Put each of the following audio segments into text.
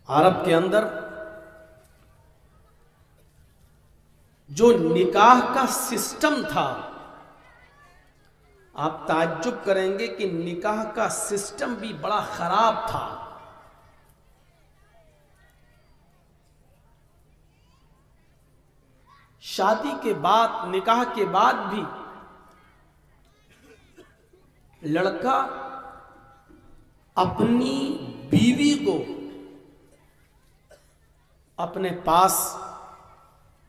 عرب کے اندر جو نکاح کا سسٹم تھا، آپ تعجب کریں گے کہ نکاح کا سسٹم بھی بڑا خراب تھا۔ شادی کے بعد، نکاح کے بعد بھی لڑکا اپنی بیوی کو اپنے پاس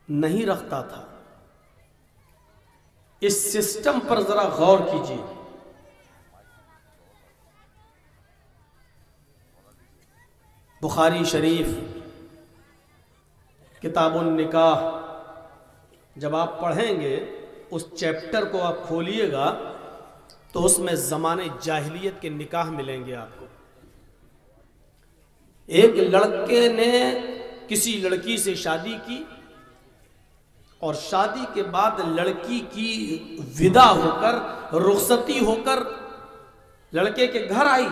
نہیں رکھتا تھا۔ اس سسٹم پر ذرا غور کیجیے۔ بخاری شریف کتاب النکاح جب آپ پڑھیں گے، اس چیپٹر کو آپ کھولیے گا تو اس میں زمانے جاہلیت کے نکاح ملیں گے آپ کو۔ ایک لڑکے نے کسی لڑکی سے شادی کی اور شادی کے بعد لڑکی کی ودا ہو کر، رخصتی ہو کر لڑکے کے گھر آئی،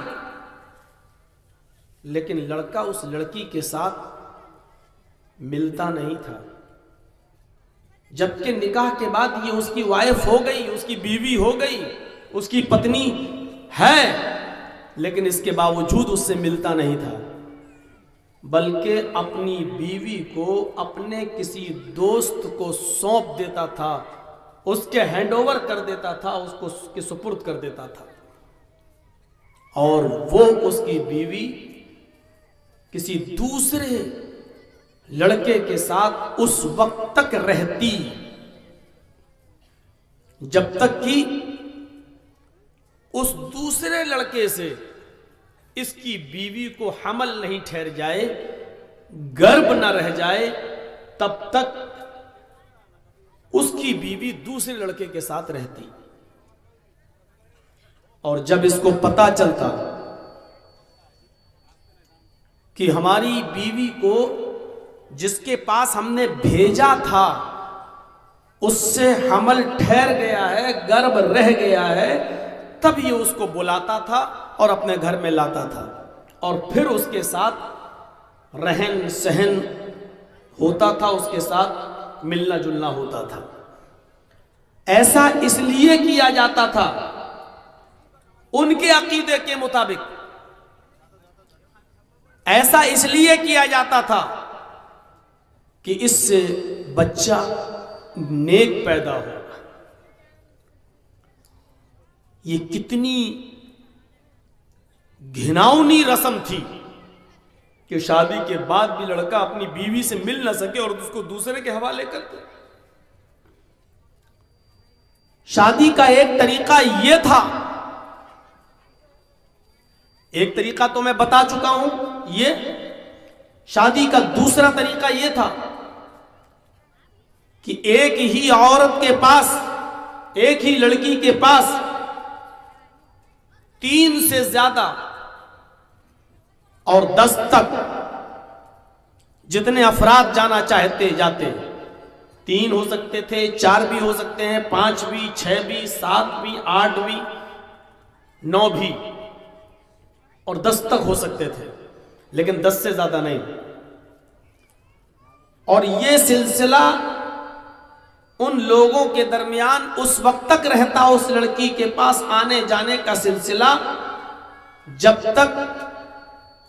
لیکن لڑکا اس لڑکی کے ساتھ ملتا نہیں تھا، جبکہ نکاح کے بعد یہ اس کی وائف ہو گئی، اس کی بیوی ہو گئی، اس کی پتنی ہے، لیکن اس کے باوجود اس سے ملتا نہیں تھا، بلکہ اپنی بیوی کو اپنے کسی دوست کو سونپ دیتا تھا، اس کے ہینڈ اوور کر دیتا تھا، اس کو اس کے سپرد کر دیتا تھا، اور وہ اس کی بیوی کسی دوسرے لڑکے کے ساتھ اس وقت تک رہتی جب تک کہ اس دوسرے لڑکے سے اس کی بیوی کو حمل نہیں ٹھہر جائے، گربھ نہ رہ جائے، تب تک اس کی بیوی دوسرے لڑکے کے ساتھ رہتی۔ اور جب اس کو پتا چلتا کہ ہماری بیوی کو جس کے پاس ہم نے بھیجا تھا اس سے حمل ٹھہر گیا ہے، گربھ رہ گیا ہے، تب یہ اس کو بلاتا تھا اور اپنے گھر میں لاتا تھا، اور پھر اس کے ساتھ رہن سہن ہوتا تھا، اس کے ساتھ ملنا جلنا ہوتا تھا۔ ایسا اس لیے کیا جاتا تھا ان کے عقیدے کے مطابق، ایسا اس لیے کیا جاتا تھا کہ اس سے بچہ نیک پیدا ہوگا۔ یہ کتنی گھناؤنی رسم تھی کہ شادی کے بعد بھی لڑکا اپنی بیوی سے مل نہ سکے اور اس کو دوسرے کے حوالے کر دے۔ شادی کا ایک طریقہ یہ تھا، ایک طریقہ تو میں بتا چکا ہوں، یہ شادی کا دوسرا طریقہ یہ تھا کہ ایک ہی عورت کے پاس، ایک ہی لڑکی کے پاس 3 سے زیادہ اور 10 تک جتنے افراد جانا چاہتے جاتے، 3 ہو سکتے تھے، 4 بھی ہو سکتے ہیں، 5 بھی، 6 بھی، 7 بھی، 8 بھی، 9 بھی اور 10 تک ہو سکتے تھے، لیکن 10 سے زیادہ نہیں۔ اور یہ سلسلہ ان لوگوں کے درمیان اس وقت تک رہتا، اس لڑکی کے پاس آنے جانے کا سلسلہ، جب تک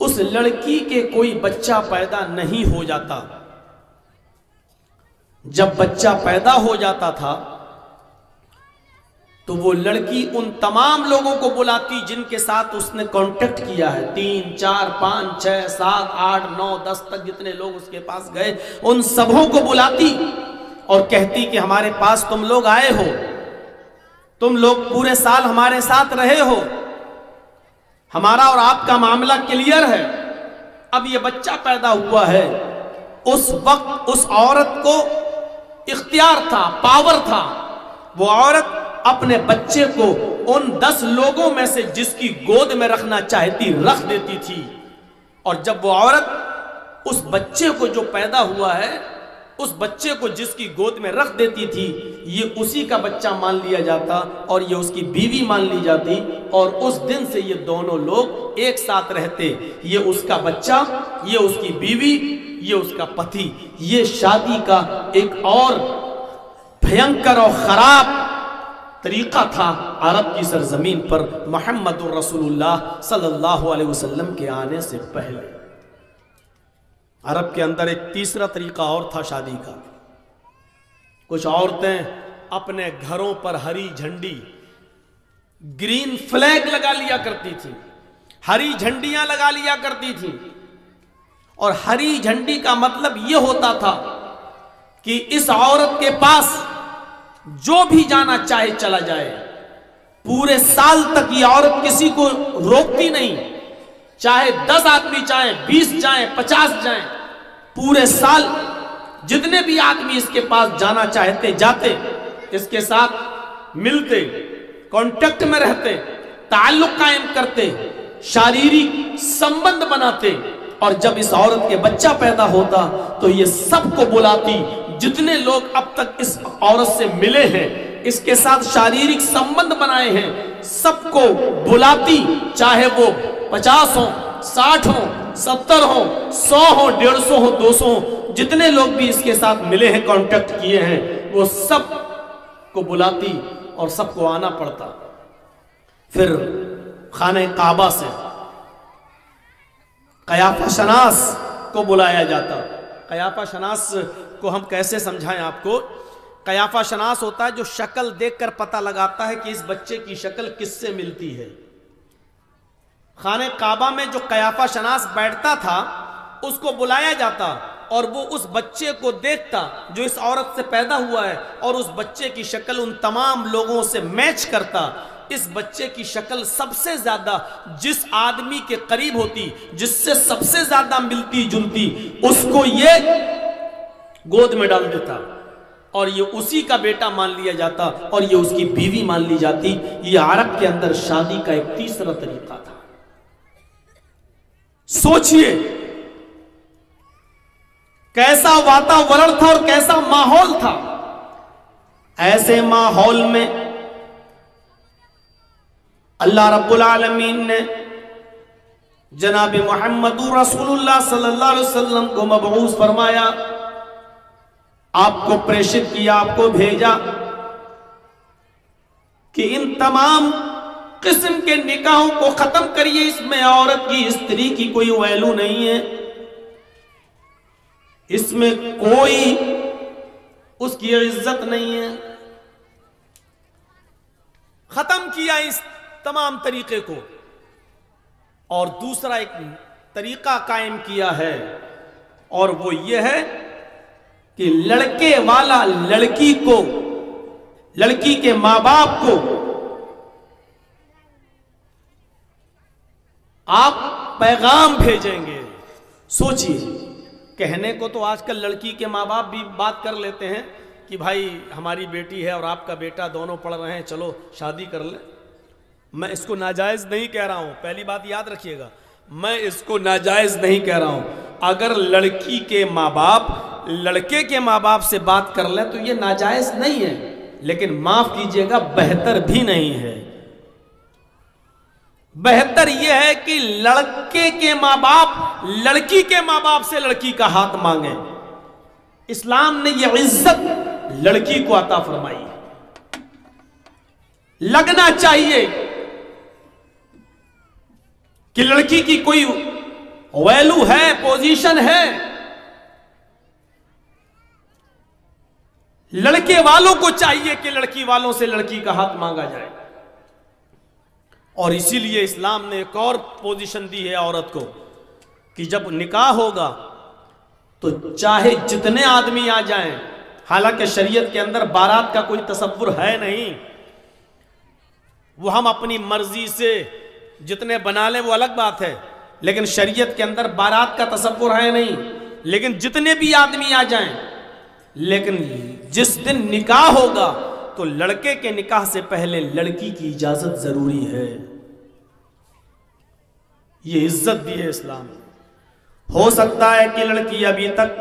اس لڑکی کے کوئی بچہ پیدا نہیں ہو جاتا۔ جب بچہ پیدا ہو جاتا تھا تو وہ لڑکی ان تمام لوگوں کو بلاتی جن کے ساتھ اس نے کانٹیکٹ کیا ہے، 3 4 5 6 7 8 9 10 تک جتنے لوگ اس کے پاس گئے، ان سبوں کو بلاتی اور کہتی کہ ہمارے پاس تم لوگ آئے ہو، تم لوگ پورے سال ہمارے ساتھ رہے ہو، ہمارا اور آپ کا معاملہ کلیئر ہے، اب یہ بچہ پیدا ہوا ہے۔ اس وقت اس عورت کو اختیار تھا، پاور تھا، وہ عورت اپنے بچے کو ان 10 لوگوں میں سے جس کی گود میں رکھنا چاہتی رکھ دیتی تھی، اور جب وہ عورت اس بچے کو جو پیدا ہوا ہے اس بچے کو جس کی گود میں رکھ دیتی تھی یہ اسی کا بچہ مان لیا جاتا اور یہ اس کی بیوی مان لی جاتی، اور اس دن سے یہ دونوں لوگ ایک ساتھ رہتے، یہ اس کا بچہ، یہ اس کی بیوی، یہ اس کا پتی۔ یہ شادی کا ایک اور بھینکر اور خراب طریقہ تھا عرب کی سرزمین پر محمد الرسول اللہ صلی اللہ علیہ وسلم کے آنے سے پہلے۔ عرب کے اندر ایک تیسرا طریقہ اور تھا شادی کا۔ کچھ عورتیں اپنے گھروں پر ہری جھنڈی، گرین فلیگ لگا لیا کرتی تھی، ہری جھنڈیاں لگا لیا کرتی تھی، اور ہری جھنڈی کا مطلب یہ ہوتا تھا کہ اس عورت کے پاس جو بھی جانا چاہے چلا جائے، پورے سال تک یہ عورت کسی کو روکتی نہیں، چاہے 10 آدمی چاہیں، 20 جائیں، 50 جائیں، پورے سال جتنے بھی آدمی اس کے پاس جانا چاہتے جاتے، اس کے ساتھ ملتے، کانٹیکٹ میں رہتے، تعلق قائم کرتے، شاریرک سمبند بناتے، اور جب اس عورت کے بچہ پیدا ہوتا تو یہ سب کو بلاتی، جتنے لوگ اب تک اس عورت سے ملے ہیں، اس کے ساتھ شاریرک سمبند بنائے ہیں، سب کو بلاتی، چاہے وہ 50 ہوں، 60 ہوں، 70 ہوں، 100 ہوں، 150 ہوں، 200 ہوں، جتنے لوگ بھی اس کے ساتھ ملے ہیں، کانٹیکٹ کیے ہیں، وہ سب کو بلاتی اور سب کو آنا پڑتا۔ پھر خانہ کعبہ سے قیافہ شناس کو بلایا جاتا۔ قیافہ شناس کو ہم کیسے سمجھائیں آپ کو؟ قیافہ شناس ہوتا ہے جو شکل دیکھ کر پتہ لگاتا ہے کہ اس بچے کی شکل کس سے ملتی ہے۔ خانہ کعبہ میں جو قیافہ شناس بیٹھتا تھا اس کو بلایا جاتا اور وہ اس بچے کو دیکھتا جو اس عورت سے پیدا ہوا ہے، اور اس بچے کی شکل ان تمام لوگوں سے میچ کرتا۔ اس بچے کی شکل سب سے زیادہ جس آدمی کے قریب ہوتی، جس سے سب سے زیادہ ملتی جلتی، اس کو یہ گود میں ڈال دیتا اور یہ اسی کا بیٹا مان لیا جاتا اور یہ اس کی بیوی مان لی جاتی۔ یہ عرب کے اندر شادی کا ایک تیسرا طریقہ تھا۔ سوچئے کیسا واتاورن تھا اور کیسا ماحول تھا۔ ایسے ماحول میں اللہ رب العالمین نے جناب محمد رسول اللہ صلی اللہ علیہ وسلم کو مبعوث فرمایا، آپ کو پریشت کیا، آپ کو بھیجا کہ ان تمام قسم کے نکاحوں کو ختم کریے، اس میں عورت کی، استری کی کوئی ویلو نہیں ہے، اس میں کوئی اس کی عزت نہیں ہے۔ ختم کیا اس تمام طریقے کو، اور دوسرا ایک طریقہ قائم کیا ہے، اور وہ یہ ہے کہ لڑکے والا لڑکی کو، لڑکی کے ماں باپ کو آپ پیغام بھیجیں گے۔ سوچئے، کہنے کو تو آج کل لڑکی کے ماں باپ بھی بات کر لیتے ہیں کہ بھائی ہماری بیٹی ہے اور آپ کا بیٹا، دونوں پڑھ رہے ہیں، چلو شادی کر لیں۔ میں اس کو ناجائز نہیں کہہ رہا ہوں، پہلی بات یاد رکھیے گا، میں اس کو ناجائز نہیں کہہ رہا ہوں۔ اگر لڑکی کے ماں باپ لڑکے کے ماں باپ سے بات کر لیں تو یہ ناجائز نہیں ہے، لیکن معاف کیجئے گا بہتر بھی نہیں ہے۔ بہتر یہ ہے کہ لڑکے کے ماں باپ لڑکی کے ماں باپ سے لڑکی کا ہاتھ مانگیں۔ اسلام نے یہ عزت لڑکی کو عطا فرمائی ہے۔ لگنا چاہیے کہ لڑکی کی کوئی ویلو ہے، پوزیشن ہے۔ لڑکے والوں کو چاہیے کہ لڑکی والوں سے لڑکی کا ہاتھ مانگا جائے، اور اسی لیے اسلام نے ایک اور پوزیشن دی ہے عورت کو کہ جب نکاح ہوگا تو چاہے جتنے آدمی آ جائیں، حالانکہ شریعت کے اندر بارات کا کوئی تصور ہے نہیں، وہ ہم اپنی مرضی سے جتنے بنا لیں وہ الگ بات ہے، لیکن شریعت کے اندر بارات کا تصور ہے نہیں، لیکن جتنے بھی آدمی آ جائیں، لیکن جس دن نکاح ہوگا تو لڑکے کے نکاح سے پہلے لڑکی کی اجازت ضروری ہے۔ یہ عزت دی ہے اسلام نے۔ ہو سکتا ہے کہ لڑکی ابھی تک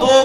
2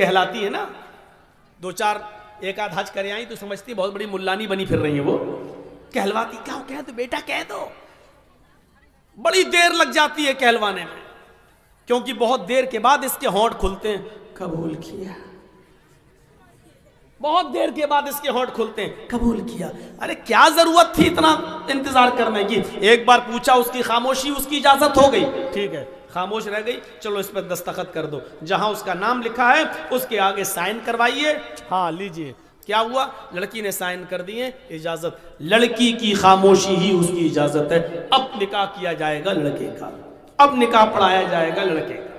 کہلاتی ہے نا, دو چار ایک آدھ حج کرے آئی تو سمجھتی بہت بڑی ملانی بنی پھر رہی ہیں وہ, کہلواتی, کیا کہہ دو بیٹا کہہ دو, بڑی دیر لگ جاتی ہے کہلوانے میں, کیونکہ بہت دیر کے بعد اس کے ہونٹ کھلتے ہیں, قبول کیا, بہت دیر کے بعد اس کے ہونٹ کھلتے ہیں, قبول کیا. ارے کیا ضرورت تھی اتنا انتظار کرنے کی؟ ایک بار پوچھا, اس کی خاموشی, اس کی اجازت ہو گئی, ٹھیک ہے خاموش رہ گئی, چلو اس پر دستخط کر دو, جہاں اس کا نام لکھا ہے اس کے آگے سائن کروائیے, ہاں لیجئے. کیا ہوا؟ لڑکی نے سائن کر دیے, اجازت. لڑکی کی خاموشی ہی اس کی اجازت ہے. اب نکاح کیا جائے گا لڑکے کا, اب نکاح پڑھایا جائے گا لڑکے کا.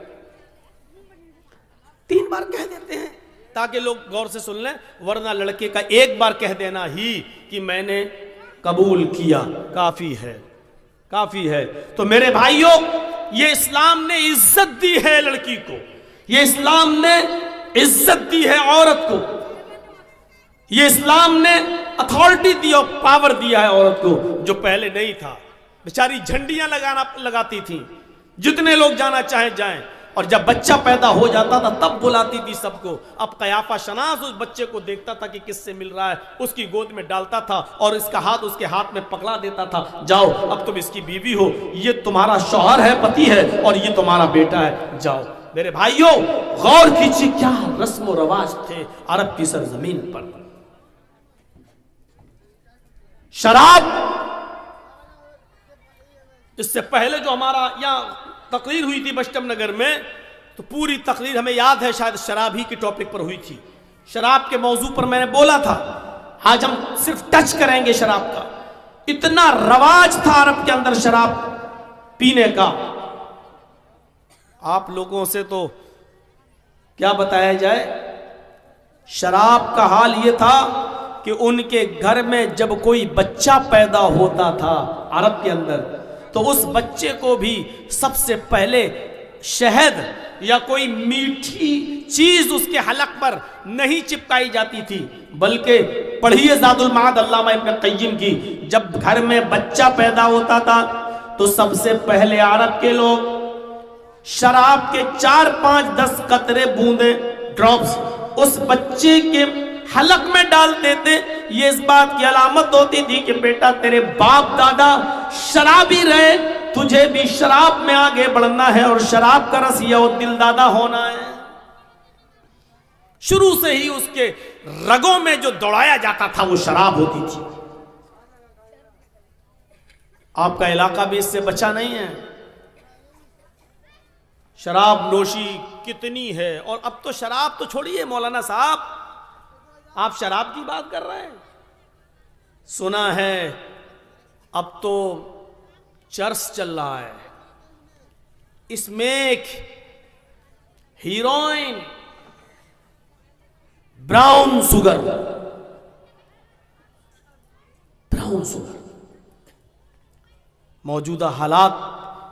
3 بار کہہ دیتے ہیں تاکہ لوگ غور سے سن لیں, ورنہ لڑکے کا ایک بار کہہ دینا ہی کہ میں نے قبول کیا کافی ہے, کافی ہے. تو میرے بھائیوں, یہ اسلام نے عزت دی ہے لڑکی کو, یہ اسلام نے عزت دی ہے عورت کو, یہ اسلام نے اتھارٹی دی اور پاور دیا ہے عورت کو, جو پہلے نہیں تھا. بیچاری جھنڈیاں لگاتی تھیں, جتنے لوگ جانا چاہیں جائیں, اور جب بچہ پیدا ہو جاتا تھا تب بلاتی تھی سب کو. اب قیافہ شناس اس بچے کو دیکھتا تھا کہ کس سے مل رہا ہے, اس کی گود میں ڈالتا تھا اور اس کا ہاتھ اس کے ہاتھ میں پکڑا دیتا تھا, جاؤ اب تم اس کی بیوی ہو, یہ تمہارا شوہر ہے, پتی ہے, اور یہ تمہارا بیٹا ہے, جاؤ. میرے بھائیوں غور کیجیے کیا رسم و رواج تھے عرب کی سرزمین پر. شراب, اس سے پہلے جو ہمارا یہاں تقریر ہوئی تھی بشٹم نگر میں, تو پوری تقریر ہمیں یاد ہے شاید شراب ہی کی ٹاپک پر ہوئی تھی. شراب کے موضوع پر میں نے بولا تھا, آج ہم صرف ٹچ کریں گے شراب کا. اتنا رواج تھا عرب کے اندر شراب پینے کا, آپ لوگوں سے تو کیا بتایا جائے. شراب کا حال یہ تھا کہ ان کے گھر میں جب کوئی بچہ پیدا ہوتا تھا عرب کے اندر, تو اس بچے کو بھی سب سے پہلے شہد یا کوئی میٹھی چیز اس کے حلق پر نہیں چپکائی جاتی تھی, بلکہ پڑھیے زاد المعاد علامہ ابن قیم کی, جب گھر میں بچہ پیدا ہوتا تھا تو سب سے پہلے عرب کے لوگ شراب کے 4 5 10 قطرے بوندے ڈراپس اس بچے کے حلق میں ڈال دیتے. یہ اس بات کی علامت ہوتی تھی کہ بیٹا تیرے باپ دادا شرابی رہے, تجھے بھی شراب میں آگے بڑھنا ہے اور شراب کا رسیہ و دل دادا ہونا ہے. شروع سے ہی اس کے رگوں میں جو دوڑایا جاتا تھا وہ شراب ہوتی تھی. آپ کا علاقہ بھی اس سے بچا نہیں ہے. شراب نوشی کتنی ہے, اور اب تو شراب تو چھوڑیے مولانا صاحب, آپ شراب کی بات کر رہے ہیں. سنا ہے اب تو چرس چل رہا ہے, اس میں ایک heroin, brown sugar, brown sugar. موجودہ حالات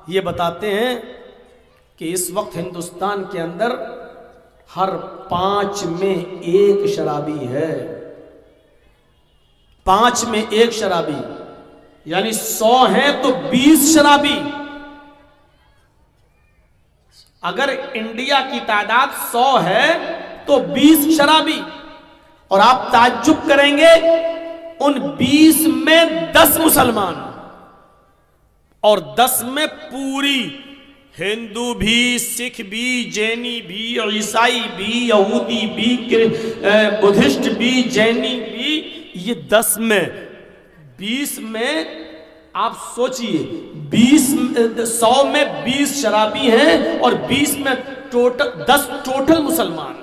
یہ بتاتے ہیں کہ اس وقت ہندوستان کے اندر ہر 5 میں 1 شرابی ہے. 5 میں 1 شرابی, یعنی 100 ہیں تو 20 شرابی. اگر انڈیا کی تعداد 100 ہے تو 20 شرابی, اور آپ تعجب کریں گے ان 20 میں 10 مسلمان, اور 10 میں پوری ہندو بھی, سکھ بھی, جینی بھی, عیسائی بھی, یہودی بھی, بدھسٹ بھی, جینی بھی. یہ 10 میں 20 میں آپ سوچئے 100 میں 20 شرابی ہیں اور 20 میں 10 ٹوٹل مسلمان.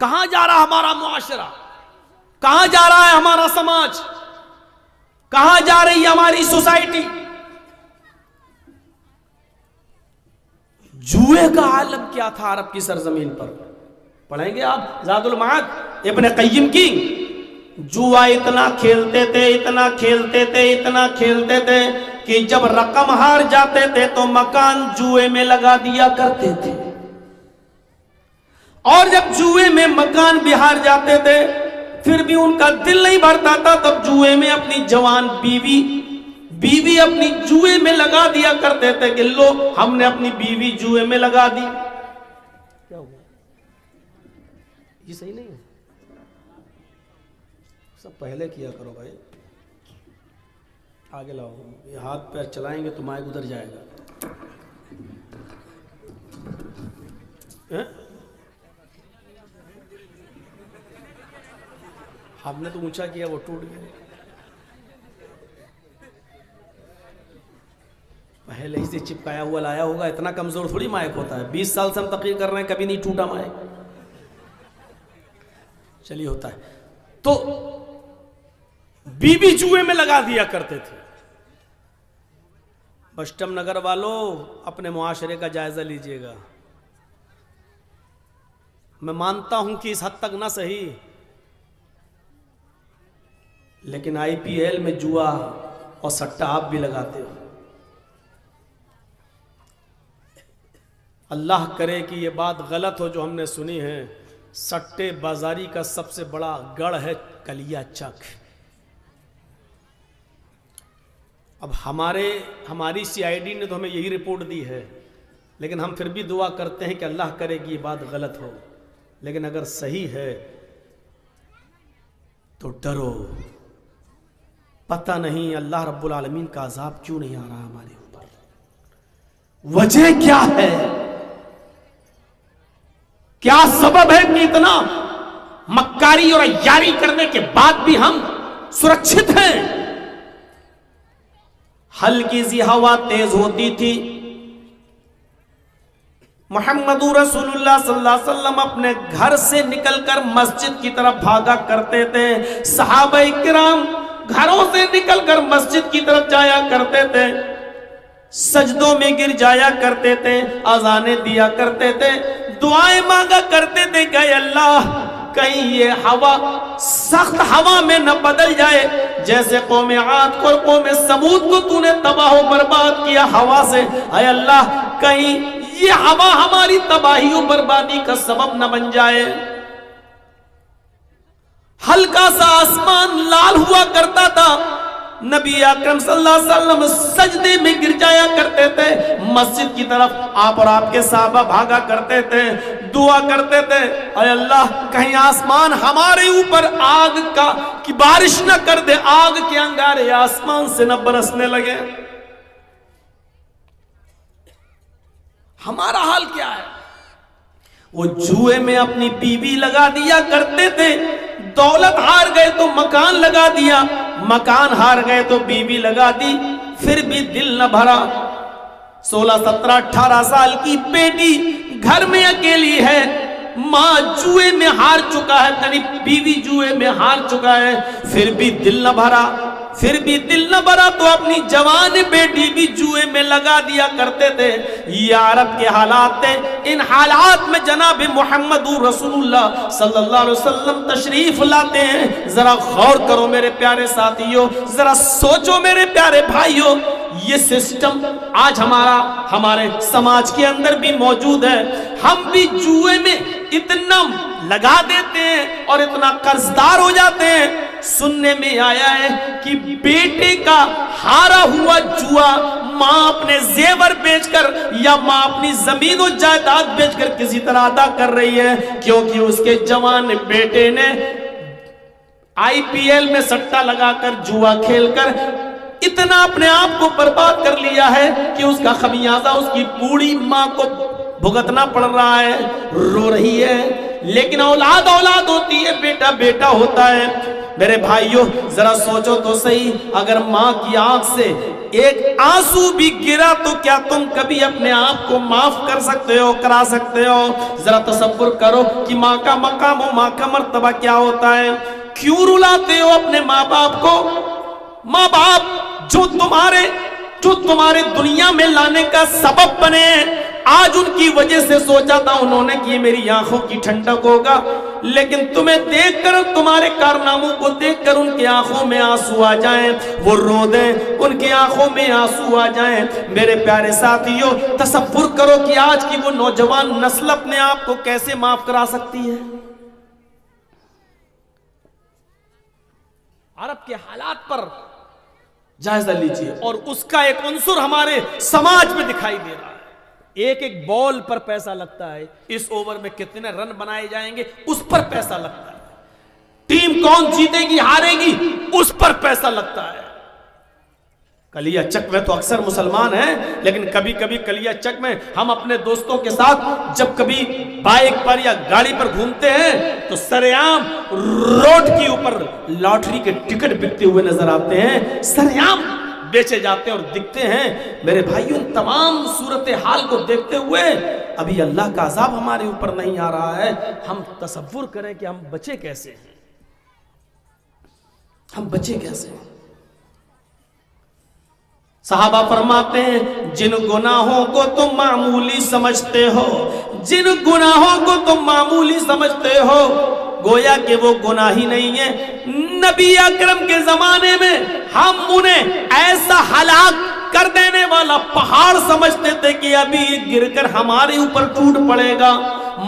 کہاں جا رہا ہمارا معاشرہ, کہاں جا رہا ہے ہمارا سماج, کہاں جا رہی ہے ہماری سوسائٹی. جوئے کا عالم کیا تھا عرب کی سرزمین پر, پڑھیں گے آپ زاد المعاد ابن قیم کی. جوا اتنا کھیلتے تھے, اتنا کھیلتے تھے, اتنا کھیلتے تھے کہ جب رقم ہار جاتے تھے تو مکان جوئے میں لگا دیا کرتے تھے, اور جب جوئے میں مکان بھی ہار جاتے تھے پھر بھی ان کا دل نہیں بھرتا تھا, تب جوئے میں اپنی جوان بیوی اپنی جوئے میں لگا دیا کرتے تھے کہ لو ہم نے اپنی بیوی جوئے میں لگا دی. کیا ہوا؟ یہ صحیح نہیں ہے، سب پہلے کیا کرو بھائی. آگے لاؤ، یہ ہاتھ پیر چلائیں گے تو مائک ادھر جائے گا. ہم نے تو اونچا کیا، وہ ٹوٹ گیا. پہلے ہی سے چپکایا ہوا لایا ہوگا، اتنا کمزور تھوڑی مائک ہوتا ہے. 20 سال سے ہم تقریر کر رہے ہیں، کبھی نہیں ٹوٹا مائک. چلیے ہوتا ہے. تو بی بی جوئے میں لگا دیا کرتے تھے. بشٹم نگر والوں اپنے معاشرے کا جائزہ لیجئے گا. میں مانتا ہوں کہ اس حد تک نہ صحیح، لیکن آئی پی ایل میں جوا اور سٹا آپ بھی لگاتے ہو. اللہ کرے کہ یہ بات غلط ہو جو ہم نے سنی ہے. سٹے بازاری کا سب سے بڑا گڑھ ہے کلیا چک. اب ہماری سی آئی ڈی نے تو ہمیں یہی رپورٹ دی ہے، لیکن ہم پھر بھی دعا کرتے ہیں کہ اللہ کرے کہ یہ بات غلط ہو. لیکن اگر صحیح ہے تو ڈرو، پتہ نہیں اللہ رب العالمین کا عذاب کیوں نہیں آ رہا ہمارے اوپر. وجہ کیا ہے؟ کیا سبب ہے کہ اتنا مکاری اور عیاری کرنے کے بعد بھی ہم سرکشت ہیں؟ ہلکی سی ہوا تیز ہوتی تھی، محمد رسول اللہ صلی اللہ علیہ وسلم اپنے گھر سے نکل کر مسجد کی طرف بھاگا کرتے تھے. صحابہ کرام گھروں سے نکل کر مسجد کی طرف جایا کرتے تھے، سجدوں میں گر جایا کرتے تھے، اذانیں دیا کرتے تھے، دعائیں مانگا کرتے تھے کہ اے اللہ کہیں یہ ہوا سخت ہوا میں نہ بدل جائے جیسے قوم عاد کو اور قوم سمود کو تو نے تباہ و برباد کیا ہوا سے. اے اللہ کہیں یہ ہوا ہماری تباہی و بربادی کا سبب نہ بن جائے. ہلکا سا آسمان لال ہوا کرتا تھا، نبی اکرم صلی اللہ علیہ وسلم سجدے میں گر جایا کرتے تھے. مسجد کی طرف آپ اور آپ کے صحابہ بھاگا کرتے تھے، دعا کرتے تھے اے اللہ کہیں آسمان ہمارے اوپر آگ کی بارش نہ کر دے، آگ کے انگارے آسمان سے نہ برسنے لگے. ہمارا حال کیا ہے؟ وہ جوئے میں اپنی بیوی لگا دیا کرتے تھے. دولت ہار گئے تو مکان لگا دیا، مکان ہار گئے تو بیوی لگا دی، پھر بھی دل نہ بھرا. 16 17 18 سال کی بیٹی گھر میں اکیلی ہے، ماں جوئے میں ہار چکا ہے، یعنی بیوی جوئے میں ہار چکا ہے، پھر بھی دل نہ بھرا. پھر بھی دل نہ بھرا تو اپنی جوان بیٹی بھی جوئے میں لگا دیا کرتے تھے. یہ عرب کے حالات تھے. ان حالات میں جناب محمد رسول اللہ صلی اللہ علیہ وسلم تشریف لاتے ہیں. ذرا غور کرو میرے پیارے ساتھیوں، ذرا سوچو میرے پیارے بھائیوں. یہ سسٹم آج ہمارے سماج کے اندر بھی موجود ہے. ہم بھی جوئے میں اتنا لگا دیتے ہیں اور اتنا قرضدار ہو جاتے ہیں. سننے میں آیا ہے کہ بیٹے کا ہارا ہوا جوا ماں اپنے زیور بیچ کر یا ماں اپنی زمین و جائیداد بیچ کر کسی طرح ادا کر رہی ہے، کیونکہ اس کے جوان بیٹے نے آئی پی ایل میں سٹا لگا کر جوا کھیل کر اتنا اپنے آپ کو برباد کر لیا ہے کہ اس کا خمیازہ اس کی بوڑھی ماں کو بھگتنا پڑ رہا ہے. رو رہی ہے، لیکن اولاد اولاد ہوتی ہے، بیٹا بیٹا ہوتا ہے. میرے بھائیوں ذرا سوچو تو صحیح، اگر ماں کی آنکھ سے ایک آنسو بھی گرا تو کیا تم کبھی اپنے آپ کو معاف کر سکتے ہو، کرا سکتے ہو؟ ذرا تصور کرو کہ ماں کا مقام و ماں کا مرتبہ کیا ہوتا ہے. کیوں رلاتے ہو اپنے ماں باپ کو؟ ماں باپ جو تمہارے دنیا میں لانے کا سبب بنے، آج ان کی وجہ سے سوچا تھا انہوں نے کہ میری آنکھوں کی ٹھنڈک ہوگا، لیکن تمہیں دیکھ کر، تمہارے کارناموں کو دیکھ کر ان کی آنکھوں میں آنسو آ جائیں، وہ رو دیں، ان کی آنکھوں میں آنسو آ جائیں. میرے پیارے ساتھیوں تصور کرو کہ آج کی وہ نوجوان نسل اپنے آپ کو کیسے معاف کرا سکتی ہے. عرب کے حالات پر جائزہ لیجئے، اور اس کا ایک عنصر ہمارے سماج میں دکھائی دے رہا ہے. ایک ایک بال پر پیسہ لگتا ہے, اس اوور میں کتنے رن بنائے جائیں گے اس پر پیسہ لگتا ہے, ٹیم کون جیتے گی ہارے گی اس پر پیسہ لگتا ہے. کلیا چک میں تو اکثر مسلمان ہیں, لیکن کبھی کبھی کلیا چک میں ہم اپنے دوستوں کے ساتھ جب کبھی بائک پر یا گاڑی پر گھومتے ہیں تو سرعام روڈ کے اوپر لاٹری کے ٹکٹ بکتے ہوئے نظر آتے ہیں, سرعام بیچے جاتے ہیں اور دکھتے ہیں. میرے بھائیوں, تمام صورتحال کو دیکھتے ہوئے ابھی اللہ کا عذاب ہمارے اوپر نہیں آ رہا ہے. ہم تصور کریں کہ ہم بچے کیسے ہیں, ہم بچے کیسے ہیں. صحابہ فرماتے ہیں جن گناہوں کو تم معمولی سمجھتے ہو, جن گناہوں کو تم معمولی سمجھتے ہو, گویا کہ وہ گناہ ہی نہیں ہے. نبی اکرم کے زمانے میں ہم انہیں ایسا ہلاک کر دینے والا پہاڑ سمجھتے تھے کہ ابھی یہ گر کر ہمارے اوپر ٹوٹ پڑے گا.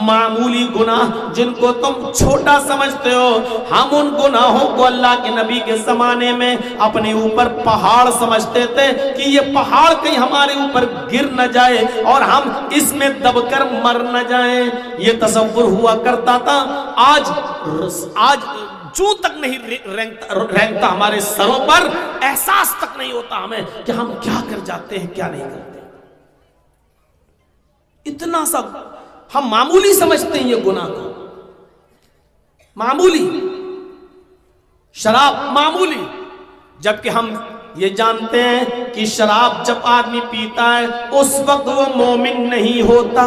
معمولی گناہ جن کو تم چھوٹا سمجھتے ہو, ہم ان گناہوں کو اللہ کے نبی کے زمانے میں اپنے اوپر پہاڑ سمجھتے تھے کہ یہ پہاڑ کہیں ہمارے اوپر گر نہ جائے اور ہم اس میں دب کر مر نہ جائیں. یہ تصور ہوا کرتا تھا. آج جو تک نہیں رینگتا ہمارے سروں پر, احساس تک نہیں ہوتا ہمیں کہ ہم کیا کر جاتے ہیں کیا نہیں کرتے. اتنا سا ہم معمولی سمجھتے ہیں یہ گناہ کو, معمولی. شراب معمولی, جبکہ ہم یہ جانتے ہیں کہ شراب جب آدمی پیتا ہے اس وقت وہ مومن نہیں ہوتا.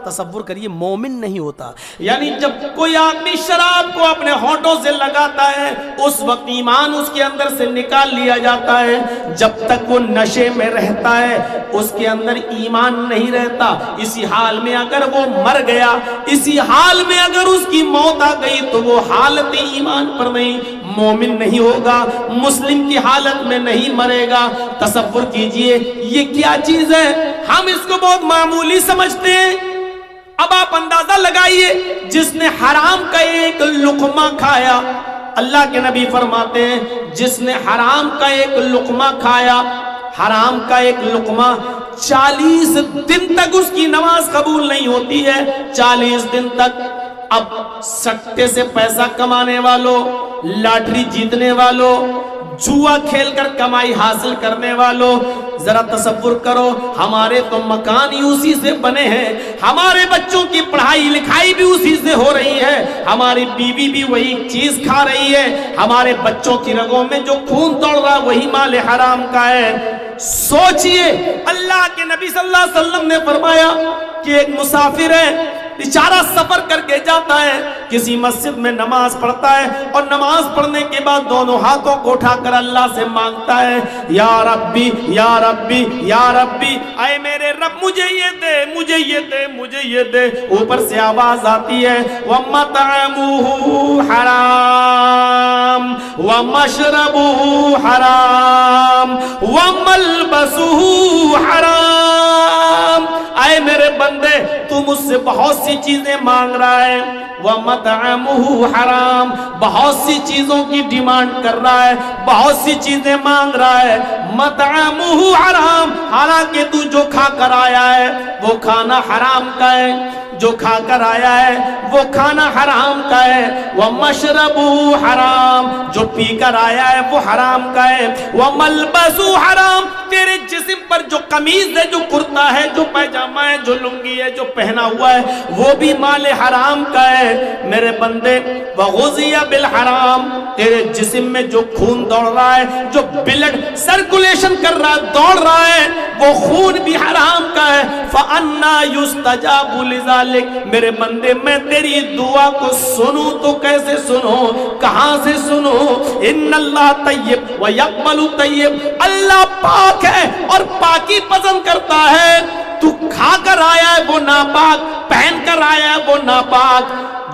تصور کریے, مومن نہیں ہوتا. یعنی جب کوئی آدمی شراب کو اپنے ہونٹوں سے لگاتا ہے اس وقت ایمان اس کے اندر سے نکال لیا جاتا ہے. جب تک وہ نشے میں رہتا ہے اس کے اندر ایمان نہیں رہتا. اسی حال میں اگر وہ مر گیا, اسی حال میں اگر اس کی موت آ گئی تو وہ حالت ایمان پر نہیں, مومن نہیں ہوگا, مسلم کی حالت میں نہیں مرے گا. تصور کیجئے یہ کیا چیز ہے, ہم اس کو بہت معمولی سمجھتے ہیں. اب آپ اندازہ لگائیے, جس نے حرام کا ایک لقمہ کھایا, اللہ کے نبی فرماتے ہیں جس نے حرام کا ایک لقمہ کھایا, حرام کا ایک لقمہ 40 دن تک اس کی نماز قبول نہیں ہوتی ہے. 40 دن تک. اب سٹے سے پیسہ کمانے والوں, لاٹری جیتنے والوں, جوا کھیل کر کمائی حاصل کرنے والوں, ذرا تصور کرو, ہمارے تو مکان ہی اسی سے بنے ہیں, ہمارے بچوں کی پڑھائی لکھائی بھی اسی سے ہو رہی ہے, ہماری بیوی بھی وہی چیز کھا رہی ہے, ہمارے بچوں کی رگوں میں جو خون دوڑ رہا وہی مال حرام کا ہے. سوچئے, اللہ کے نبی صلی اللہ علیہ وسلم نے فرمایا کہ ایک مسافر ہے, بیچارہ سفر کر کے جاتا ہے, کسی مسجد میں نماز پڑھتا ہے اور نماز پڑھنے کے بعد دونوں ہاتھوں کو اٹھا کر اللہ سے مانگتا ہے, یا ربی یا ربی یا ربی, اے میرے رب مجھے یہ دے, مجھے یہ دے, مجھے یہ دے. اوپر سے آواز آتی ہے وَمَطْعَمُهُ حَرَامٌ وَمَشْرَبُهُ حَرَامٌ وَمَلْبَسُهُ حَرَامٌ. اے میرے بندے, تو مجھ سے بہت سی چیزیں مانگ رہا ہے, وَمَطْعَمُهُ حَرَامٌ, بہت سی چیزوں کی ڈیمانڈ کر رہا ہے, بہت سی چیزیں مانگ رہا ہے. مَطْعَمُهُ حَرَامٌ, حالانکہ تو جو کھا کر آیا ہے وہ کھانا حرام کا ہے, جو کھا کر آیا ہے وہ کھانا حرام کا ہے. وَمَشْرَبُهُ حَرَامٌ, جو پی کر آیا ہے وہ حرام کا ہے. وَمَلْبَسُهُ حَرَامٌ, تیرے جسم پر جو قمیض ہے, جو کرتا ہے, جو پیجامہ ہے, جو لنگی ہے, جو پہنا ہوا ہے, وہ بھی مال حرام کا ہے. میرے بندے, وَغُذِيَ بِالْحَرَامِ, تیرے جسم میں جو خون دوڑ رہا ہے, جو بلڈ سرکولیشن کر رہا ہے, دوڑ رہا ہے, وہ خون بھی حرام کا ہے. فَأَنَّا يُسْتَجَابُ لِذَلِكَ, میرے بندے میں تیری دعا کو سنوں تو کیسے سنوں, کہاں سے سنوں. اِنَّ اللَّهَ طَيِّبٌ وَيَقْبَلُ طَيِّبٌ, اللہ پاک ہے اور پاکی پسند کرتا ہے. تو کھا کر آیا ہے وہ ناپاک, پہن کر آیا ہے وہ ناپاک,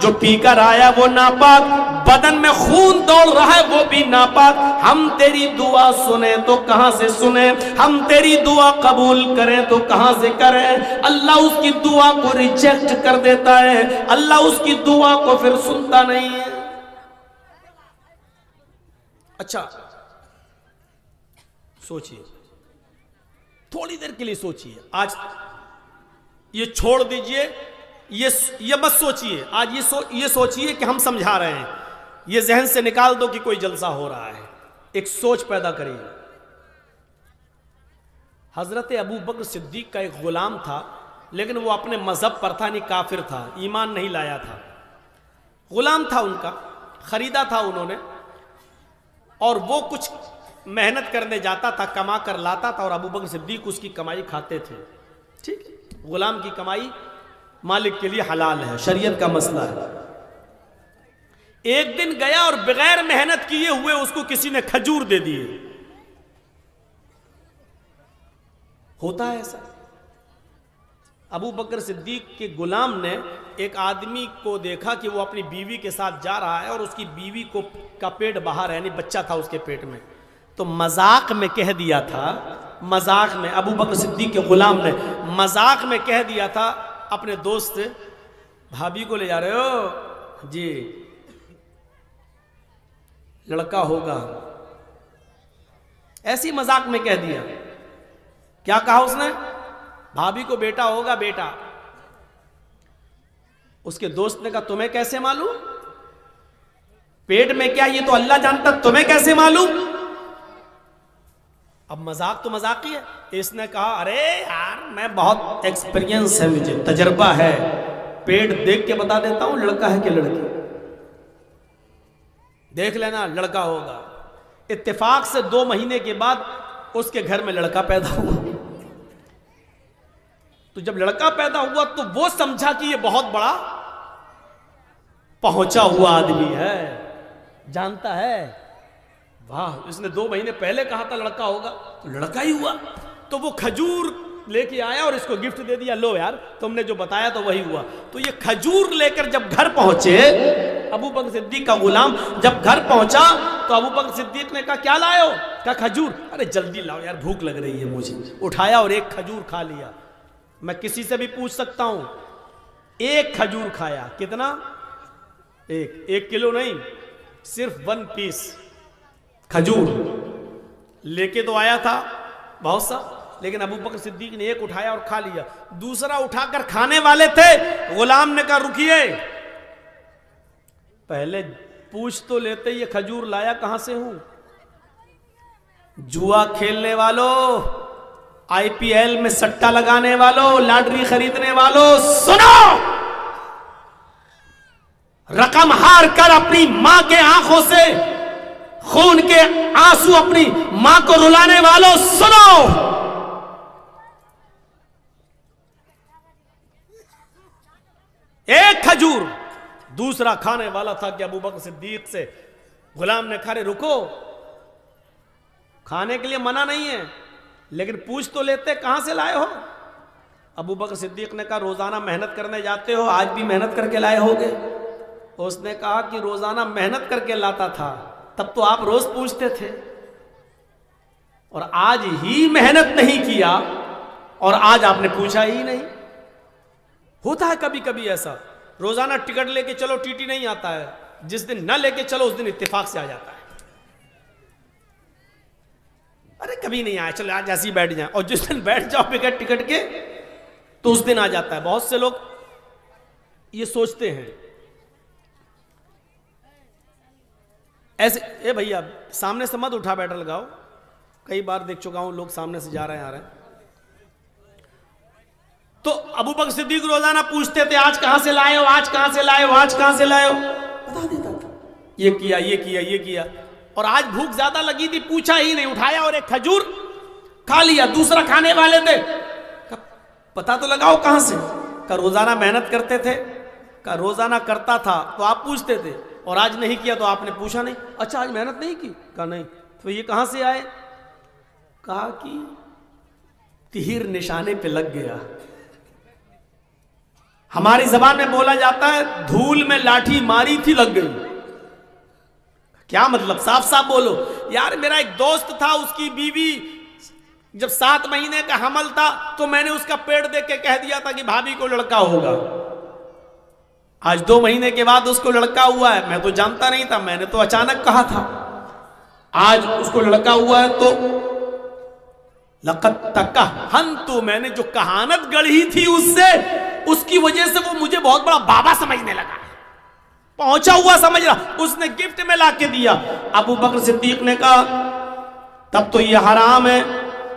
جو پی کر آیا وہ ناپاک, بدن میں خون دوڑ رہا ہے وہ بھی ناپاک. ہم تیری دعا سنیں تو کہاں سے سنیں, ہم تیری دعا قبول کریں تو کہاں سے کریں. اللہ اس کی دعا کو ریجیکٹ کر دیتا ہے, اللہ اس کی دعا کو پھر سنتا نہیں ہے. اچھا سوچئے, تھوڑی دیر کے لیے سوچئے, یہ چھوڑ دیجئے، یہ مت سوچئے، آج یہ سوچئے کہ ہم سمجھا رہے ہیں، یہ ذہن سے نکال دو کہ کوئی جلسہ ہو رہا ہے، ایک سوچ پیدا کریے۔ حضرت ابو بکر صدیق کا ایک غلام تھا، لیکن وہ اپنے مذہب پر تھا، نہیں کافر تھا، ایمان نہیں لایا تھا، غلام تھا ان کا، خریدا تھا انہوں نے، اور وہ کچھ محنت کرنے جاتا تھا، کما کر لاتا تھا، اور ابو بکر صدیق اس کی کمائی کھاتے تھے۔ ٹھیک، غلام کی کمائی مالک کے لیے حلال ہے، شریعت کا مسئلہ ہے۔ ایک دن گیا اور بغیر محنت کیے ہوئے اس کو کسی نے کھجور دے دیے۔ ہوتا ہے ایسا۔ ابو بکر صدیق کے غلام نے ایک آدمی کو دیکھا کہ وہ اپنی بیوی کے ساتھ جا رہا ہے اور اس کی بیوی کا پیٹ باہر ہے، یعنی بچہ تھا اس کے پیٹ میں، تو مذاق میں کہہ دیا تھا، مذاق میں ابو بکر صدیق کے غلام نے مذاق میں کہہ دیا تھا اپنے دوست سے، بھابھی کو لے جا رہے ہو؟ جی، لڑکا ہوگا، ایسی مذاق میں کہہ دیا۔ کیا کہا اس نے؟ بھابھی کو بیٹا ہوگا، بیٹا۔ اس کے دوست نے کہا تمہیں کیسے معلوم؟ پیٹ میں کیا یہ تو اللہ جانتا، تمہیں کیسے معلوم؟ اب مذاق تو مذاق ہی ہے۔ اس نے کہا ارے یار میں بہت ایکسپیرینس ہے، مجھے تجربہ ہے، پیٹ دیکھ کے بتا دیتا ہوں لڑکا ہے کہ لڑکی، دیکھ لینا لڑکا ہوگا۔ اتفاق سے 2 مہینے کے بعد اس کے گھر میں لڑکا پیدا ہوا۔ تو جب لڑکا پیدا ہوا تو وہ سمجھا کہ یہ بہت بڑا پہنچا ہوا آدمی ہے، جانتا ہے، واہ اس نے 2 مہینے پہلے کہا تھا لڑکا ہوگا تو لڑکا ہی ہوا۔ تو وہ کھجور لے کے آیا اور اس کو گفٹ دے دیا، لو یار تم نے جو بتایا تو وہی ہوا۔ تو یہ کھجور لے کر جب گھر پہنچے، ابو بکر صدیق کا غلام جب گھر پہنچا تو ابو بکر صدیق نے کہا کیا لائے ہو؟ کہا کھجور۔ ارے جلدی لاؤ یار بھوک لگ رہی ہے مجھے۔ اٹھایا اور ایک کھجور کھا لیا۔ میں کسی سے بھی پوچھ سکتا ہوں، ایک کھجور کھایا، کتنا؟ ایک کلو نہیں، صرف 1 پیس کھجور لے کے تو آیا تھا بہت سا، لیکن ابو بکر صدیق نے ایک اٹھایا اور کھا لیا۔ دوسرا اٹھا کر کھانے والے تھے، غلام نے کہا رکیے، پہلے پوچھ تو لیتے یہ کھجور لایا کہاں سے ہوں؟ جوا کھیلنے والوں، آئی پی ایل میں سٹا لگانے والوں، لاٹری خریدنے والوں، سنو، رقم ہار کر اپنی ماں کے آنکھوں سے خون کے آنسو اپنی ماں کو رلانے والوں، سنو، ایک کھجور دوسرا کھانے والا تھا کہ ابو بکر صدیق سے غلام نے کہا رکو، کھانے کے لیے منع نہیں ہے لیکن پوچھ تو لیتے کہاں سے لائے ہو؟ ابو بکر صدیق نے کہا روزانہ محنت کرنے جاتے ہو، آج بھی محنت کر کے لائے ہوگے؟ اس نے کہا کہ روزانہ محنت کر کے لاتا تھا تب تو آپ روز پوچھتے تھے، اور آج ہی محنت نہیں کیا اور آج آپ نے پوچھا ہی نہیں۔ ہوتا ہے کبھی کبھی ایسا، روزانہ ٹکٹ لے کے چلو ٹی ٹی نہیں آتا ہے، جس دن نہ لے کے چلو اس دن اتفاق سے آ جاتا ہے۔ ارے کبھی نہیں آیا، چلو آج ایسے ہی بیٹھ جائیں، اور جس دن بیٹھ جاؤ بغیر ٹکٹ کے تو اس دن آ جاتا ہے۔ بہت سے لوگ یہ سوچتے ہیں ایسے، اے بھیا سامنے سے مت اٹھا بیٹھا لگاؤ، کئی بار دیکھ چکا ہوں لوگ سامنے سے جا رہے ہیں آ رہے ہیں۔ تو ابو بکر صدیق روزانہ پوچھتے تھے آج کہاں سے لائے ہو، آج کہاں سے لائے ہو، آج کہاں سے لائے ہو، بتا دیتا تھا یہ کیا یہ کیا یہ کیا۔ اور آج بھوک زیادہ لگی تھی، پوچھا ہی نہیں، اٹھایا اور ایک کھجور کھا لیا۔ دوسرا کھانے والے تھے، پتا تو لگاؤ کہاں سے؟ کہ روزانہ محنت کرتے تھے، کہ روزانہ کرتا تھا تو آپ پوچھتے تھے، اور آج نہیں کیا تو آپ نے پوچھا نہیں۔ اچھا آج محنت نہیں کی؟ کہا نہیں۔ تو یہ کہاں سے آئے؟ کہا کہ تیر نشانے پہ لگ گیا۔ ہماری زبان میں بولا جاتا ہے دھول میں لاٹھی ماری تھی لگ گئی۔ کیا مطلب؟ صاف صاف بولو۔ یار میرا ایک دوست تھا، اس کی بیوی جب 7 مہینے کا حمل تھا تو میں نے اس کا پیٹ دیکھ کے کہہ دیا تھا کہ بھابھی کو لڑکا ہوگا۔ آج 2 مہینے کے بعد اس کو لڑکا ہوا ہے، میں تو جانتا نہیں تھا، میں نے تو اچانک کہا تھا۔ آج اس کو لڑکا ہوا ہے تو لقد تکہنتو، میں نے جو کہانت گڑھی تھی اس سے، اس کی وجہ سے وہ مجھے بہت بڑا بابا سمجھنے لگا، پہنچا ہوا سمجھ رہا، اس نے گفٹ میں لا کے دیا۔ ابو بکر صدیق نے کہا تب تو یہ حرام ہے،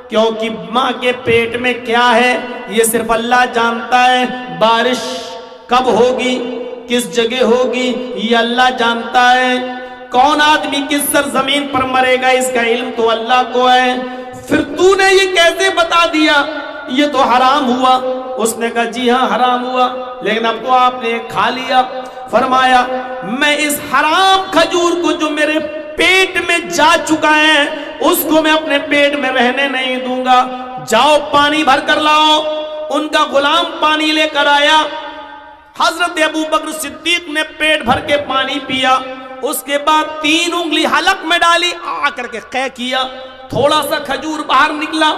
کیونکہ ماں کے پیٹ میں کیا ہے یہ صرف اللہ جانتا ہے، بارش کب ہوگی، کس جگہ ہوگی، یہ اللہ جانتا ہے، کون آدمی کس سرزمین پر مرے گا اس کا علم تو اللہ کو ہے، پھر تو نے یہ کیسے بتا دیا یہ تو حرام ہوا؟ اس نے کہا جی ہاں حرام ہوا، لیکن اب تو آپ نے کھا لیا۔ فرمایا میں اس حرام کھجور کو جو میرے پیٹ میں جا چکا ہے اس کو میں اپنے پیٹ میں رہنے نہیں دوں گا، جاؤ پانی بھر کر لاؤ۔ ان کا غلام پانی لے کر آیا، حضرت ابو بکر صدیق نے پیٹ بھر کے پانی پیا، اس کے بعد 3 انگلی حلق میں ڈالی، آ کر کے قے کیا، تھوڑا سا کھجور باہر نکلا،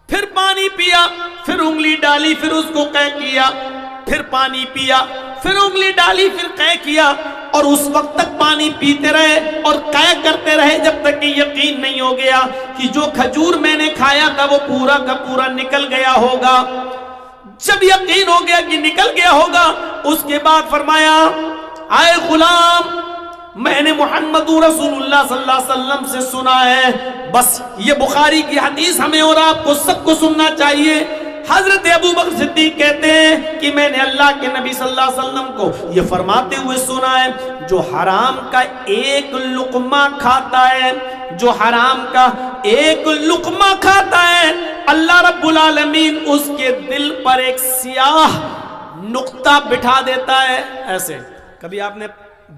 پھر پانی پیا، پھر انگلی ڈالی، پھر اس کو قے کیا، پھر پانی پیا، پھر انگلی ڈالی، پھر قے کیا، اور اس وقت تک پانی پیتے رہے اور قے کرتے رہے جب تک کہ یقین نہیں ہو گیا کہ جو کھجور میں نے کھایا تھا وہ پورا کا پورا نکل گیا ہوگا۔ جب یقین ہو گیا کہ نکل گیا ہوگا، اس کے بعد فرمایا اے غلام، میں نے محمد رسول اللہ صلی اللہ علیہ وسلم سے سنا ہے، بس یہ بخاری کی حدیث ہمیں اور آپ کو سب کو سننا چاہیے۔ حضرت ابو بکر صدیق کہتے ہیں کہ میں نے اللہ کے نبی صلی اللہ علیہ وسلم کو یہ فرماتے ہوئے سنا ہے، جو حرام کا ایک لقمہ کھاتا ہے، جو حرام کا ایک لقمہ کھاتا ہے، اللہ رب العالمین اس کے دل پر ایک سیاہ نقطہ بٹھا دیتا ہے۔ ایسے کبھی آپ نے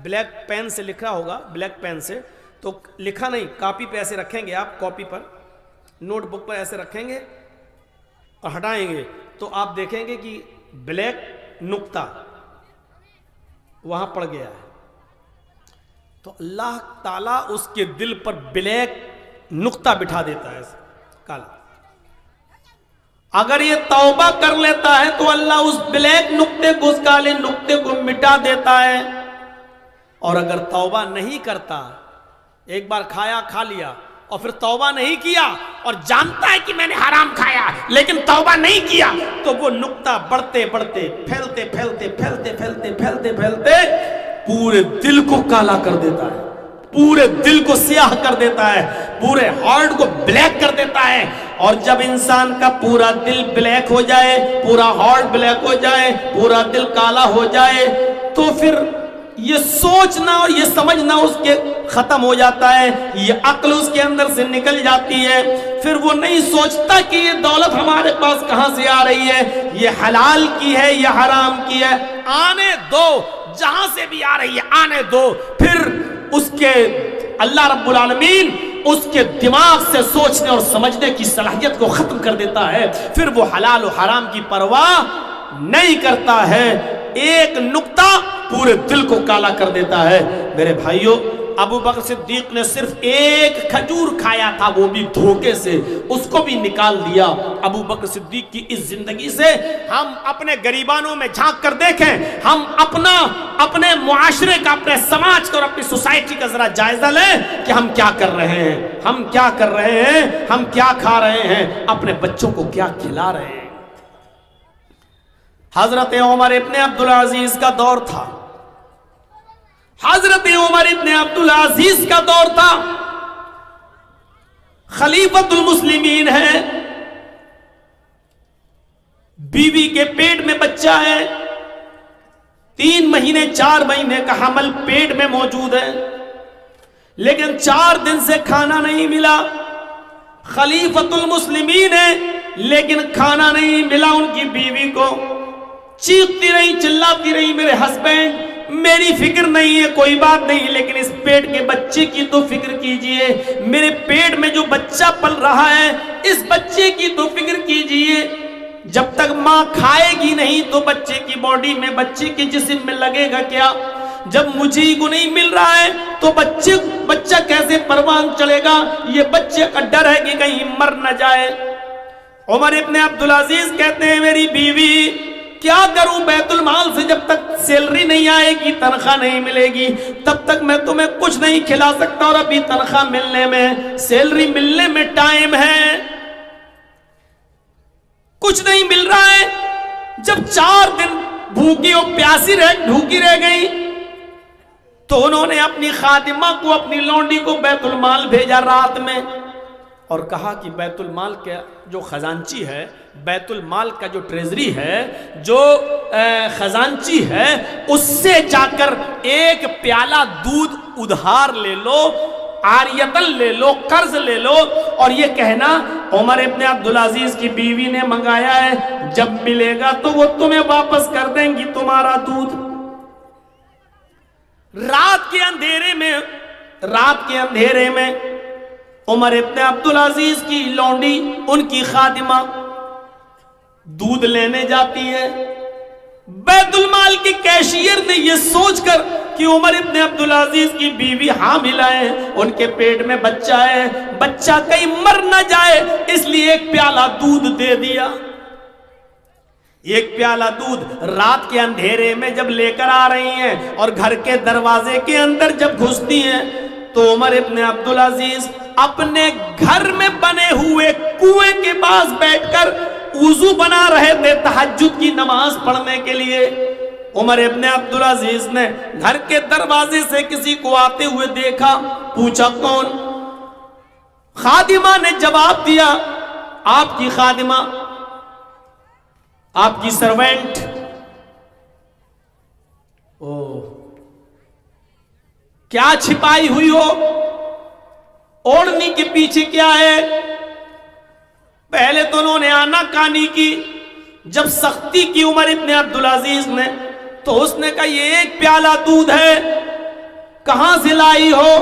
بلیک پین سے لکھا ہوگا، بلیک پین سے تو لکھا نہیں، کاپی پہ ایسے رکھیں گے آپ، کاپی پر نوٹ بک پر ایسے رکھیں گے اور ہٹائیں گے تو آپ دیکھیں گے کہ بلیک نقطہ وہاں پڑ گیا ہے، تو اللہ تعالیٰ اس کے دل پر بلیک نقطہ بٹھا دیتا ہے کالا۔ اگر یہ توبہ کر لیتا ہے تو اللہ اس بلیک نقطے کو، اس کالے نقطے کو مٹا دیتا ہے، اور اگر توبہ نہیں کرتا، ایک بار کھایا کھا لیا اور پھر توبہ نہیں کیا اور جانتا ہے کہ میں نے حرام کھایا لیکن توبہ نہیں کیا، تو وہ نقطہ بڑھتے بڑھتے پھیلتے پھیلتے پھیلتے پھیلتے پھیلتے پھیلتے پورے دل کو کالا کر دیتا ہے، پورے دل کو سیاہ کر دیتا ہے، پورے ہارٹ کو بلیک کر دیتا ہے۔ اور جب انسان کا پورا دل بلیک ہو جائے، پورا ہارٹ بلیک ہو جائے، پورا دل کالا ہو جائے، تو پھر یہ سوچنا اور یہ سمجھنا اس کے ختم ہو جاتا ہے، یہ عقل اس کے اندر سے نکل جاتی ہے، پھر وہ نہیں سوچتا کہ یہ دولت ہمارے پاس کہاں سے آ رہی ہے، یہ حلال کی ہے یا حرام کی ہے، آنے دو، جہاں سے بھی آ رہی ہے آنے دو۔ پھر اس کے اللہ رب العالمین اس کے دماغ سے سوچنے اور سمجھنے کی صلاحیت کو ختم کر دیتا ہے، پھر وہ حلال و حرام کی پرواہ نہیں کرتا ہے، ایک نقطہ پورے دل کو کالا کر دیتا ہے۔ میرے بھائیوں، ابو بکر صدیق نے صرف ایک کھجور کھایا تھا، وہ بھی دھوکے سے، اس کو بھی نکال دیا۔ ابو بکر صدیق کی اس زندگی سے ہم اپنے گریبانوں میں جھانک کر دیکھیں، ہم اپنے معاشرے کا، اپنے سماج کا اور اپنی سوسائٹی کا ذرا جائزہ لیں کہ ہم کیا کر رہے ہیں، ہم کیا کر رہے ہیں، ہم کیا کھا رہے ہیں، اپنے بچوں کو کیا کھلا رہے ہیں۔ حضرت عمر ابن عبدالعزیز کا دور تھا، حضرت عمر ابن عبدالعزیز کا دور تھا، خلیفۃ المسلمین ہے، بیوی کے پیٹ میں بچہ ہے، 3 مہینے 4 مہینے کا حمل پیٹ میں موجود ہے، لیکن 4 دن سے کھانا نہیں ملا۔ خلیفۃ المسلمین ہے لیکن کھانا نہیں ملا ان کی بیوی کو، چیختی رہی، چلاتی رہی، میرے ہسبینڈ میری فکر نہیں ہے، کوئی بات نہیں، لیکن اس پیٹ کے بچے کی تو فکر کیجئے، میرے پیٹ میں جو بچہ پل رہا ہے اس بچے کی تو فکر کیجئے، جب تک ماں کھائے گی نہیں تو بچے کی باڈی میں، بچے کے جسم میں لگے گا کیا؟ جب مجھے کو نہیں مل رہا ہے تو بچہ کیسے پروان چلے گا؟ یہ بچے کا ڈر ہے کہ کہیں مر نہ جائے۔ عمر ابن عبدالعزیز کہتے ہیں میری بیوی کیا کروں، بیت المال سے جب تک سیلری نہیں آئے گی، تنخواہ نہیں ملے گی، تب تک میں تمہیں کچھ نہیں کھلا سکتا، اور ابھی تنخواہ ملنے میں، سیلری ملنے میں ٹائم ہے۔ کچھ نہیں مل رہا ہے. جب 4 دن بھوکی اور پیاسی بھوکی رہ گئی تو انہوں نے اپنی خادمہ کو, اپنی لونڈی کو بیت المال بھیجا رات میں اور کہا کہ بیت المال کا جو خزانچی ہے, بیت المال کا جو ٹریزری ہے, جو خزانچی ہے, اس سے جا کر ایک پیالہ دودھ ادھار لے لو, عاریتن لے لو, قرض لے لو, اور یہ کہنا عمر ابن عبدالعزیز کی بیوی نے منگایا ہے, جب ملے گا تو وہ تمہیں واپس کر دیں گی تمہارا دودھ. رات کے اندھیرے میں عمر ابن عبدالعزیز کی لونڈی, ان کی خادمہ دودھ لینے جاتی ہے. بیت المال کے کیشیئر نے یہ سوچ کر کہ عمر ابن عبدالعزیز کی بیوی حاملہ ہے, ان کے پیٹ میں بچہ ہے, بچہ کہیں مر نہ جائے, اس لیے ایک پیالہ دودھ دے دیا. ایک پیالہ دودھ رات کے اندھیرے میں جب لے کر آ رہی ہیں اور گھر کے دروازے کے اندر جب گھستی ہیں تو عمر ابن عبدالعزیز اپنے گھر میں بنے ہوئے کنویں کے پاس بیٹھ کر وضو بنا رہے تھے تہجد کی نماز پڑھنے کے لیے. عمر ابن عبدالعزیز نے گھر کے دروازے سے کسی کو آتے ہوئے دیکھا, پوچھا کون؟ خادمہ نے جواب دیا, آپ کی خادمہ, آپ کی سروینٹ. کیا چھپائی ہوئی ہو؟ اوڑھنی کے پیچھے کیا ہے؟ پہلے تو انہوں نے آنا کانی کی, جب سختی کی عمر ابن عبدالعزیز نے تو اس نے کہا یہ ایک پیالہ دودھ ہے, کہاں سے لائی ہو؟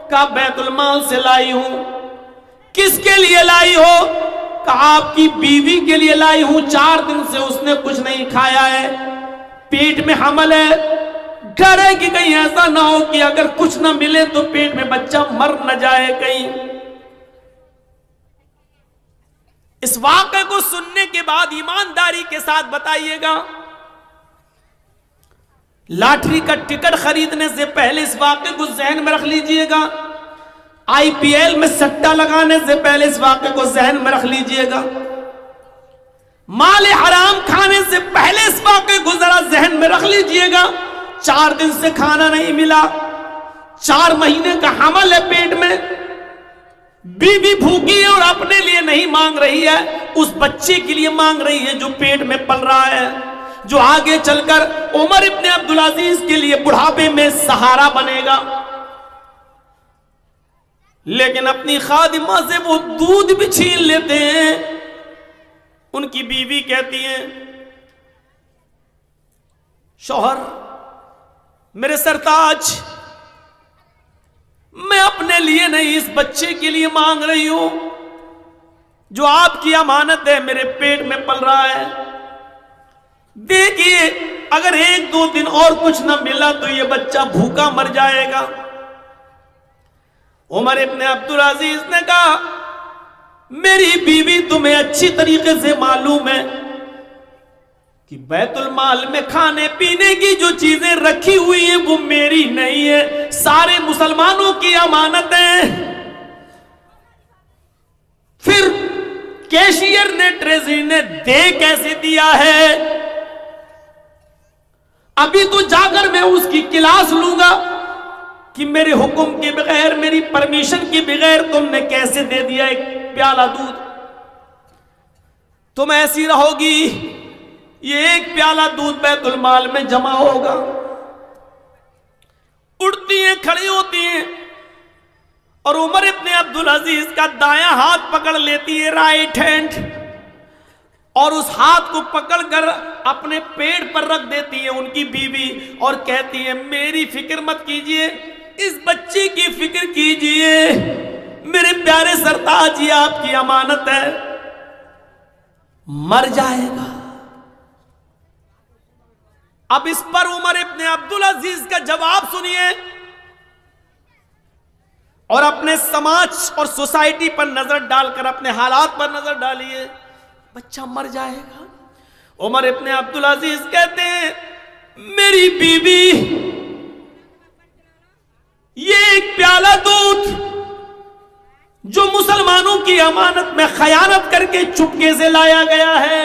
کہا بیت المال سے لائی ہوں. کس کے لیے لائی ہو؟ کہا آپ کی بیوی کے لیے لائی ہوں, 4 دن سے اس نے کچھ نہیں کھایا ہے, پیٹ میں حمل ہے, ڈر ہے کہ کہیں ایسا نہ ہو کہ اگر کچھ نہ ملے تو پیٹ میں بچہ مر نہ جائے کہیں. اس واقعے کو سننے کے بعد ایمانداری کے ساتھ بتائیے گا, لاٹری کا ٹکٹ خریدنے سے پہلے اس واقعے کو ذہن میں رکھ لیجئے گا, آئی پی ایل میں سٹا لگانے سے پہلے اس واقعے کو ذہن میں رکھ لیجئے گا, مال حرام کھانے سے پہلے اس واقعے کو ذرا ذہن میں رکھ لیجئے گا. 4 دن سے کھانا نہیں ملا, 4 مہینے کا حمل ہے پیٹ میں, بیوی بھوکی ہے اور اپنے لیے نہیں مانگ رہی ہے, اس بچے کے لیے مانگ رہی ہے جو پیٹ میں پل رہا ہے, جو آگے چل کر عمر ابن عبدالعزیز کے لیے بڑھاپے میں سہارا بنے گا. لیکن اپنی خادمہ سے وہ دودھ بھی چھین لیتے ہیں. ان کی بیوی کہتی ہے, شوہر میرے سرتاج, میں اپنے لیے نہیں اس بچے کے لیے مانگ رہی ہوں, جو آپ کی امانت ہے, میرے پیٹ میں پل رہا ہے. دیکھیے اگر 1-2 دن اور کچھ نہ ملا تو یہ بچہ بھوکا مر جائے گا. عمر ابن عبدالعزیز نے کہا میری بیوی تمہیں اچھی طریقے سے معلوم ہے کہ بیت المال میں کھانے پینے کی جو چیزیں رکھی ہوئی ہیں وہ میری نہیں ہے, سارے مسلمانوں کی امانت ہے. پھر کیشیئر نے, ٹریزری نے دے کیسے دیا ہے؟ ابھی تو جا کر میں اس کی کلاس لوں گا کہ میرے حکم کے بغیر, میری پرمیشن کے بغیر تم نے کیسے دے دیا ایک پیالہ دودھ. تم ایسی رہو گی, یہ ایک پیالہ دودھ بیت المال میں جمع ہوگا. اٹھتی ہیں, کھڑی ہوتی ہیں اور عمر ابن عبدالعزیز کا دایاں ہاتھ پکڑ لیتی ہے, رائٹ ہینڈ, اور اس ہاتھ کو پکڑ کر اپنے پیٹ پر رکھ دیتی ہے ان کی بیوی اور کہتی ہے میری فکر مت کیجئے, اس بچے کی فکر کیجئے, میرے پیارے سرتاج یہ آپ کی امانت ہے, مر جائے گا. اب اس پر عمر ابن عبدالعزیز کا جواب سنیے اور اپنے سماج اور سوسائٹی پر نظر ڈال کر اپنے حالات پر نظر ڈالیے. بچہ مر جائے گا. عمر ابن عبدالعزیز کہتے ہیں میری بیوی یہ ایک پیالہ دودھ جو مسلمانوں کی امانت میں خیانت کر کے چپکے سے لایا گیا ہے.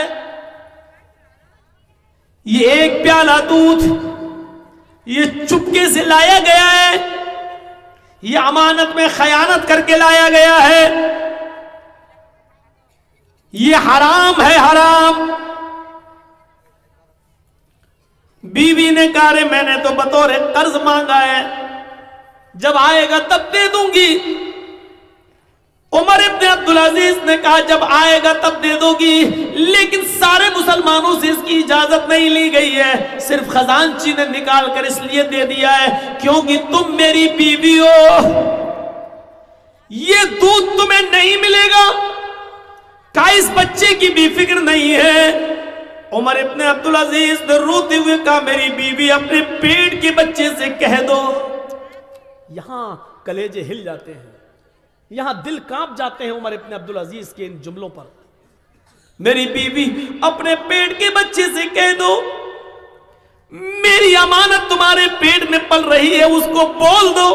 یہ ایک پیالہ دودھ یہ چپکے سے لایا گیا ہے, یہ امانت میں خیانت کر کے لایا گیا ہے, یہ حرام ہے, حرام. بیوی نے کہا رے میں نے تو بطور قرض مانگا ہے, جب آئے گا تب دے دوں گی. عمر ابن عبدالعزیز نے کہا جب آئے گا تب دے دو گی, لیکن سارے مسلمانوں سے اس کی اجازت نہیں لی گئی ہے, صرف خزانچی نے نکال کر اس لیے دے دیا ہے کیونکہ تم میری بیوی ہو, یہ دودھ تمہیں نہیں ملے گا. کہا اس بچے کی بھی فکر نہیں ہے. عمر ابن عبدالعزیز نے روتے ہوئے کہا میری بیوی اپنے پیٹ کے بچے سے کہہ دو. یہاں کلیجے ہل جاتے ہیں, یہاں دل کانپ جاتے ہیں عمر ابن عبدالعزیز کے ان جملوں پر. میری بیوی اپنے پیٹ کے بچے سے کہہ دو, میری امانت تمہارے پیٹ میں پل رہی ہے, اس کو بول دو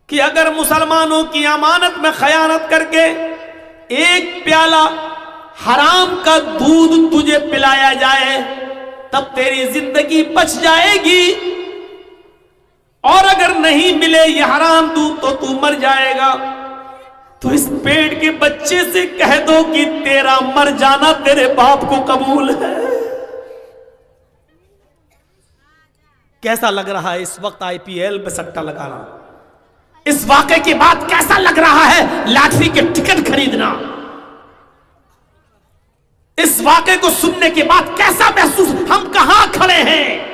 کہ اگر مسلمانوں کی امانت میں خیانت کر کے ایک پیالہ حرام کا دودھ تجھے پلایا جائے تب تیری زندگی بچ جائے گی, اور اگر نہیں ملے یہ حرام دودھ تو تو مر جائے گا. تو اس پیٹ کے بچے سے کہہ دو کہ تیرا مر جانا تیرے باپ کو قبول ہے. کیسا لگ رہا ہے اس وقت آئی پی ایل پہ سٹا لگانا؟ اس واقعے کے بعد کیسا لگ رہا ہے لاٹری کے ٹکٹ خریدنا؟ اس واقعے کو سننے کے بعد کیسا محسوس؟ ہم کہاں کھڑے ہیں؟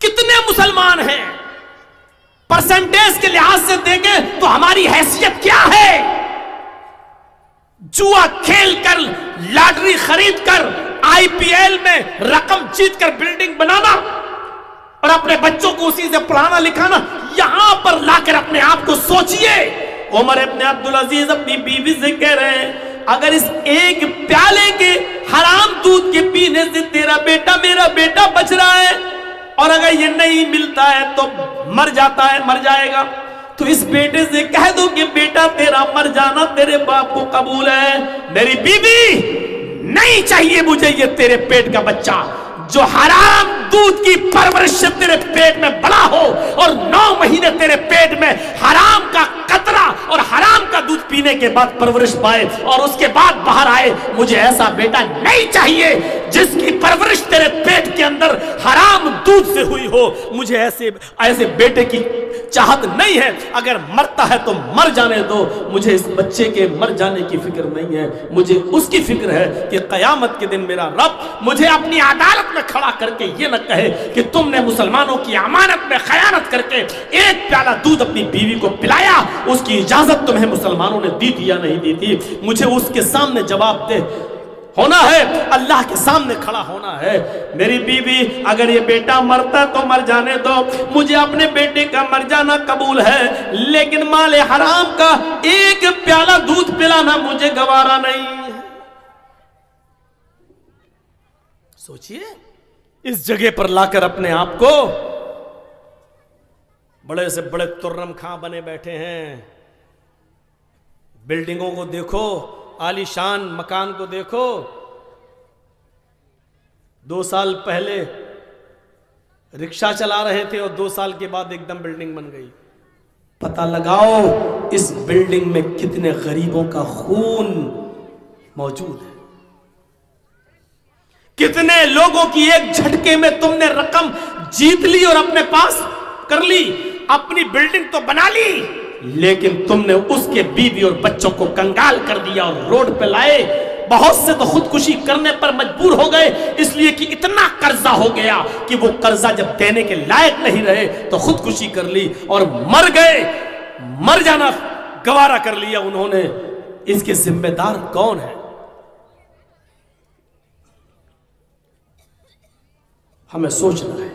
کتنے مسلمان ہیں؟ پرسنٹیج کے لحاظ سے دیکھیں تو ہماری حیثیت کیا ہے؟ جوا کھیل کر, لاٹری خرید کر, آئی پی ایل میں رقم جیت کر بلڈنگ بنانا اور اپنے بچوں کو اسی سے پڑھانا لکھانا. یہاں پر لا کر اپنے آپ کو سوچئے. عمر ابن عبدالعزیز اپنی بیوی سے کہہ رہے ہیں اگر اس ایک پیالے کے حرام دودھ کے پینے سے تیرا بیٹا میرا بیٹا بچ رہا ہے, اور اگر یہ نہیں ملتا ہے تو مر جاتا ہے, مر جائے گا, تو اس بیٹے سے کہہ دو کہ بیٹا تیرا مر جانا تیرے باپ کو قبول ہے. میری بیوی نہیں چاہیے مجھے یہ تیرے پیٹ کا بچہ جو حرام دودھ کی پرورش سے تیرے پیٹ میں بڑا ہو اور 9 مہینے تیرے پیٹ میں حرام کا قطرہ اور حرام کا دودھ پینے کے بعد پرورش پائے اور اس کے بعد باہر آئے. مجھے ایسا بیٹا نہیں چاہیے جس کی پرورش تیرے پیٹ کے اندر حرام دودھ سے ہوئی ہو. مجھے ایسے بیٹے کی چاہت نہیں ہے. اگر مرتا ہے تو مر جانے دو, مجھے اس بچے کے مر جانے کی فکر نہیں ہے. مجھے اس کی فکر ہے کہ قیامت کے دن میرا رب مجھے اپنی عدالت میں کھڑا کر کے یہ نہ کہے کہ تم نے مسلمانوں کی امانت میں خیانت کر کے ایک پیالہ دودھ اپنی بیوی کو پلایا, اس کی اجازت تمہیں مسلمانوں نے دی تھی یا نہیں دی تھی. مجھے اس کے سامنے جواب دے ہونا ہے, اللہ کے سامنے کھڑا ہونا ہے. میری بیوی اگر یہ بیٹا مرتا تو مر جانے دو, مجھے اپنے بیٹے کا مر جانا قبول ہے, لیکن مال حرام کا ایک پیالہ دودھ پلانا مجھے گوارا نہیں ہے. سوچئے اس جگہ پر لا کر اپنے آپ کو بڑے سے بڑے ترم خاں بنے بیٹھے ہیں. بلڈنگوں کو دیکھو, عالی شان مکان کو دیکھو. 2 سال پہلے رکشہ چلا رہے تھے اور 2 سال کے بعد ایک دم بلڈنگ بن گئی. پتہ لگاؤ اس بلڈنگ میں کتنے غریبوں کا خون موجود ہے, کتنے لوگوں کی ایک جھٹکے میں تم نے رقم جیت لی اور اپنے پاس کر لی. اپنی بلڈنگ تو بنا لی, لیکن تم نے اس کے بیوی اور بچوں کو کنگال کر دیا اور روڈ پہ لائے. بہت سے تو خودکشی کرنے پر مجبور ہو گئے اس لیے کہ اتنا قرضہ ہو گیا کہ وہ قرضہ جب دینے کے لائق نہیں رہے تو خودکشی کر لی اور مر گئے. مر جانا گوارا کر لیا انہوں نے. اس کے ذمہ دار کون ہے؟ ہمیں سوچنا ہے,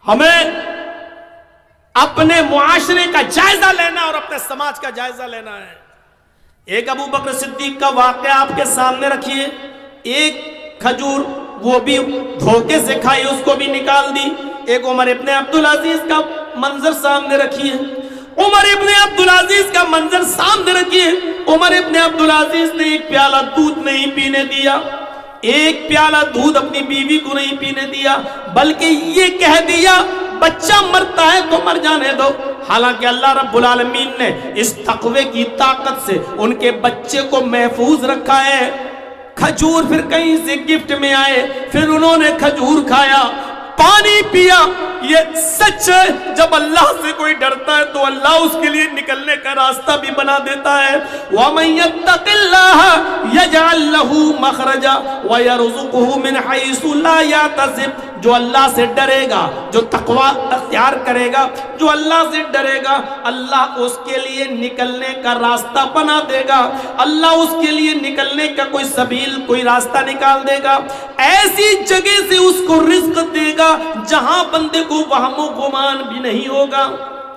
ہمیں اپنے معاشرے کا جائزہ لینا اور اپنے سماج کا جائزہ لینا ہے. ایک ابو بکر صدیق کا واقعہ آپ کے سامنے رکھیے. ایک کھجور وہ بھی دھوکے سے کھائی, اس کو بھی نکال دی. ایک عمر ابن عبدالعزیز کا منظر سامنے رکھیے، عمر ابن عبدالعزیز کا منظر سامنے رکھیے۔ عمر ابن عبدالعزیز نے ایک پیالہ دودھ نہیں پینے دیا، ایک پیالہ دودھ اپنی بیوی کو نہیں پینے دیا، بلکہ یہ کہہ دیا بچہ مرتا ہے تو مر جانے دو۔ حالانکہ اللہ رب العالمین نے اس تقوی کی طاقت سے ان کے بچے کو محفوظ رکھا ہے۔ کھجور پھر کہیں سے گفٹ میں آئے، پھر انہوں نے کھجور کھایا، پانی پیا۔ یہ سچ ہے، جب اللہ سے کوئی ڈرتا ہے تو اللہ اس کے لیے نکلنے کا راستہ بھی بنا دیتا ہے۔ وَمَن يَتَّقِ اللَّهَ يَجْعَل لَّهُ مَخْرَجًا وَيَرْزُقْهُ مِنْ حَيْثُ لَا يَحْتَسِبُ۔ جو اللہ سے ڈرے گا، جو تقوی اختیار کرے گا، جو اللہ سے ڈرے گا، اللہ اس کے لیے نکلنے کا راستہ بنا دے گا، اللہ اس کے لیے نکلنے کا کوئی سبیل، کوئی راستہ نکال دے گا، ایسی جگہ سے اس کو رزق دے گا جہاں بندے کو وہم و گمان بھی نہیں ہوگا۔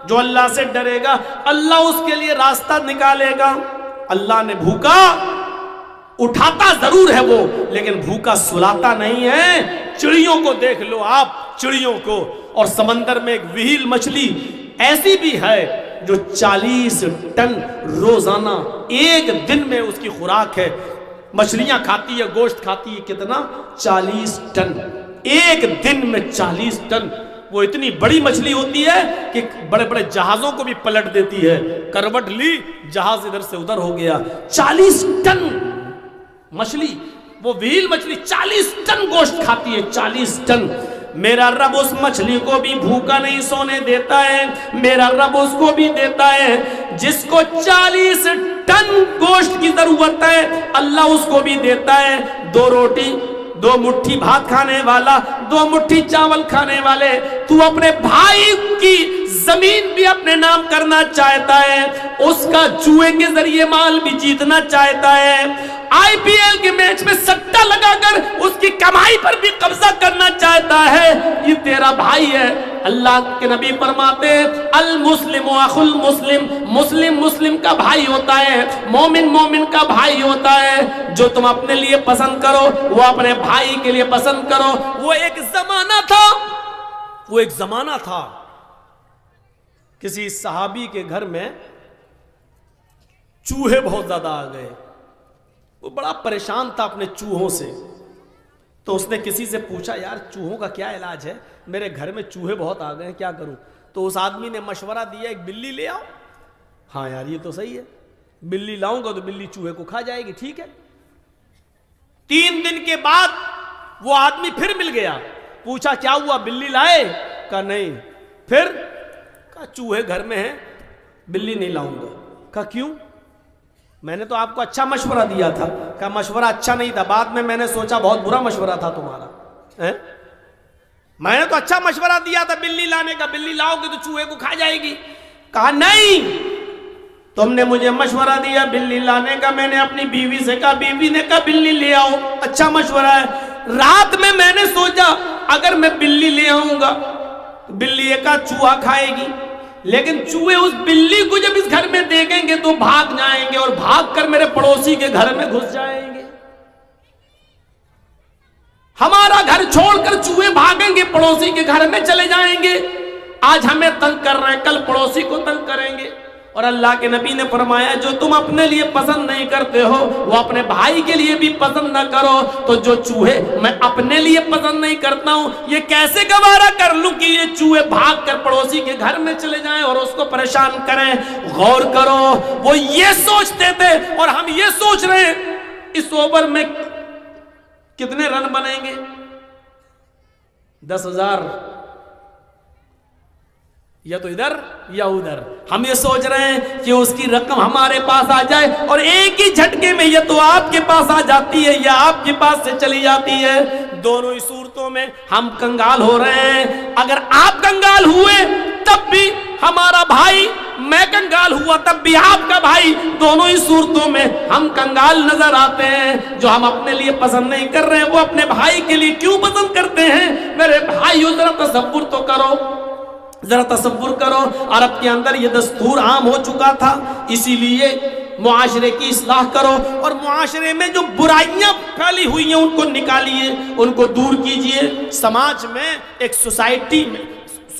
جو اللہ سے ڈرے گا اللہ اس کے لیے راستہ نکالے گا۔ اللہ نے بھوکا اٹھاتا ضرور ہے وہ، لیکن بھوکا سلاتا نہیں ہے۔ چڑیوں کو دیکھ لو آپ، چڑیوں کو، اور سمندر میں ایک وہیل مچھلی ایسی بھی ہے جو 40 ٹن روزانہ ایک دن میں اس کی خوراک ہے۔ مچھلیاں کھاتی ہے، گوشت کھاتی ہے، کتنا؟ 40 ٹن ایک دن میں، 40 ٹن۔ وہ اتنی بڑی مچھلی ہوتی ہے کہ بڑے بڑے جہازوں کو بھی پلٹ دیتی ہے، کروٹ لی جہاز ادھر سے ادھر ہو گیا۔ 40 ٹن مچھلی، وہ وہیل مچھلی 40 ٹن گوشت کھاتی ہے، 40 ٹن۔ میرا رب اس مچھلی کو بھی بھوکا نہیں سونے دیتا ہے، میرا رب اس کو بھی دیتا ہے جس کو 40 ٹن گوشت کی ضرورت ہے، اللہ اس کو بھی دیتا ہے 2 روٹی 2 مٹھی بھات کھانے والا، 2 مٹھی چاول کھانے والے۔ تو اپنے بھائی کی زمین بھی اپنے نام کرنا چاہتا ہے، اس کا جوئے کے ذریعے مال بھی جیتنا چاہتا ہے، آئی پی ایل کے میچ میں سٹا لگا کر اس کی کمائی پر بھی قبضہ کرنا چاہتا ہے، یہ تیرا بھائی ہے۔ اللہ کے نبی فرماتے ہیں المسلم اخو المسلم، مسلم مسلم کا بھائی ہوتا ہے، مومن مومن کا بھائی ہوتا ہے۔ جو تم اپنے لیے پسند کرو وہ اپنے بھائی کے لیے پسند کرو۔ وہ ایک زمانہ تھا کسی صحابی کے گھر میں چوہے بہت زیادہ آ گئے، وہ بڑا پریشان تھا اپنے چوہوں سے، تو اس نے کسی سے پوچھا یار چوہوں کا کیا علاج ہے، میرے گھر میں چوہے بہت آ گئے ہیں، کیا کروں؟ تو اس آدمی نے مشورہ دیا ایک بلی لے آؤ۔ ہاں یار یہ تو صحیح ہے، بلی لاؤں گا تو بلی چوہے کو کھا جائے گی، ٹھیک ہے۔ 3 دن کے بعد وہ آدمی پھر مل گیا، پوچھا کیا ہوا، بلی لائے؟ کہا نہیں۔ پھر کہا چوہے گھر میں ہیں، بلی نہیں لاؤں گا۔ کہا کیوں؟ میں نے تو آپ کو اچھا مشورہ دیا تھا۔ کہا مشورہ اچھا نہیں تھا، بعد میں نے سوچا بہت برا مشورہ تھا تمہارا۔ میں نے تو اچھا مشورہ دیا تھا بلی لانے کا، بلی لاؤ گے تو چوہے کو کھا جائے گی۔ کہا نہیں، تم نے مجھے مشورہ دیا بلی لانے کا، میں نے اپنی بیوی سے کہا، بیوی نے کہا بلی لے آؤ، اچھا مشورہ ہے۔ رات میں میں نے سوچا اگر میں بلی لے آؤں گا بلی ایک چوہا کھائے گی، لیکن چوہے اس بلی کو جب اس گھر میں دیکھیں گے تو بھاگ جائیں گے اور بھاگ کر میرے پڑوسی کے گھر میں گھس جائیں گے، ہمارا گھر چھوڑ کر چوہے بھاگیں گے، پڑوسی کے گھر میں چلے جائیں گے، آج ہمیں تنگ کر رہے ہیں کل پڑوسی کو تنگ کریں گے۔ اور اللہ کے نبی نے فرمایا جو تم اپنے لیے پسند نہیں کرتے ہو وہ اپنے بھائی کے لیے بھی پسند نہ کرو۔ تو جو چوہے میں اپنے لیے پسند نہیں کرتا ہوں یہ کیسے گوارا کر لوں کہ یہ چوہے بھاگ کر پڑوسی کے گھر میں چلے جائیں اور اس کو پریشان کریں۔ غور کرو، وہ یہ سوچتے تھے اور ہم یہ سوچ رہے ہیں اس اوور میں کتنے رن بنیں گے، 10,000 یا تو ادھر یا ادھر۔ ہم یہ سوچ رہے ہیں کہ اس کی رقم ہمارے پاس آ جائے اور ایک ہی جھٹکے میں یہ تو آپ کے پاس آ جاتی ہے یا آپ کے پاس سے چلی جاتی ہے۔ دونوں ہی صورتوں میں ہم کنگال ہو رہے ہیں۔ اگر آپ کنگال ہوئے تب بھی ہمارا بھائی، میں کنگال ہوا تب بھی آپ کا بھائی، دونوں ہی صورتوں میں ہم کنگال نظر آتے ہیں۔ جو ہم اپنے لیے پسند نہیں کر رہے ہیں وہ اپنے بھائی کے لیے کیوں پسند کرتے ہیں؟ میرے بھائیو ذرا تصور تو کرو، ذرا تصور کرو۔ عرب کے اندر یہ دستور عام ہو چکا تھا، اسی لیے معاشرے کی اصلاح کرو اور معاشرے میں جو برائیاں پھیلی ہوئی ہیں ان کو نکالیے، ان کو دور کیجئے۔ سماج میں ایک